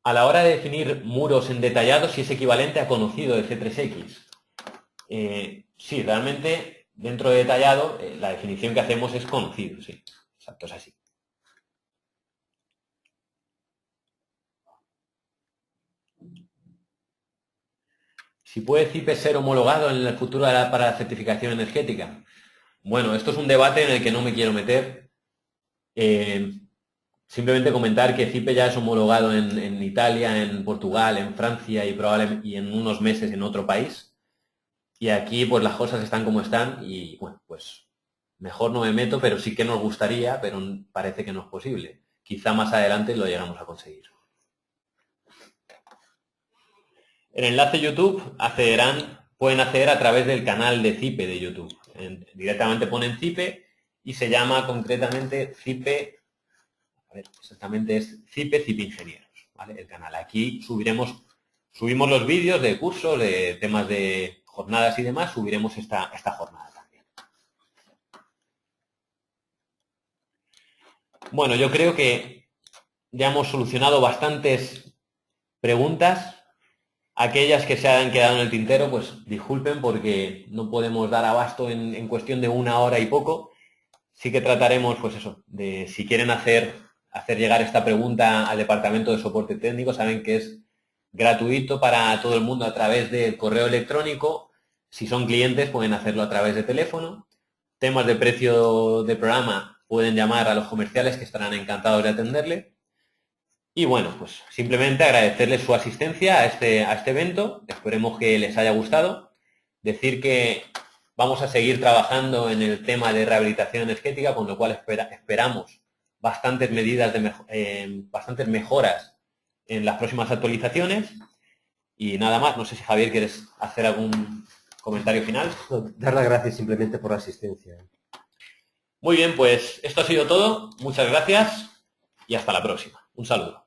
S1: A la hora de definir muros en detallado, si es equivalente a conocido de C3X. Sí, realmente dentro de detallado la definición que hacemos es conocido, sí, exacto, es así. Si puede CIPE ser homologado en el futuro para la certificación energética. Bueno, esto es un debate en el que no me quiero meter. Simplemente comentar que CIPE ya es homologado en Italia, en Portugal, en Francia y probablemente y en unos meses en otro país. Y aquí pues las cosas están como están y bueno, pues mejor no me meto, pero sí que nos gustaría, pero parece que no es posible. Quizá más adelante lo llegamos a conseguir. El enlace YouTube pueden acceder a través del canal de CIPE de YouTube. Directamente ponen CIPE y se llama concretamente CIPE, a ver, exactamente es CIPE Ingenieros, ¿vale? El canal. Aquí subimos los vídeos de cursos, de temas de jornadas y demás, subiremos esta jornada también. Bueno, yo creo que ya hemos solucionado bastantes preguntas. Aquellas que se hayan quedado en el tintero, pues disculpen porque no podemos dar abasto en cuestión de 1 hora y poco. Sí que trataremos, pues eso, de si quieren hacer llegar esta pregunta al departamento de soporte técnico, saben que es gratuito para todo el mundo a través del correo electrónico. Si son clientes pueden hacerlo a través de teléfono. Temas de precio de programa pueden llamar a los comerciales que estarán encantados de atenderle. Y bueno, pues simplemente agradecerles su asistencia a este evento. Esperemos que les haya gustado. Decir que vamos a seguir trabajando en el tema de rehabilitación energética, con lo cual esperamos bastantes bastantes mejoras en las próximas actualizaciones. Y nada más, no sé si Javier quieres hacer algún comentario final.
S2: Dar las gracias simplemente por la asistencia.
S1: Muy bien, pues esto ha sido todo. Muchas gracias y hasta la próxima. Un saludo.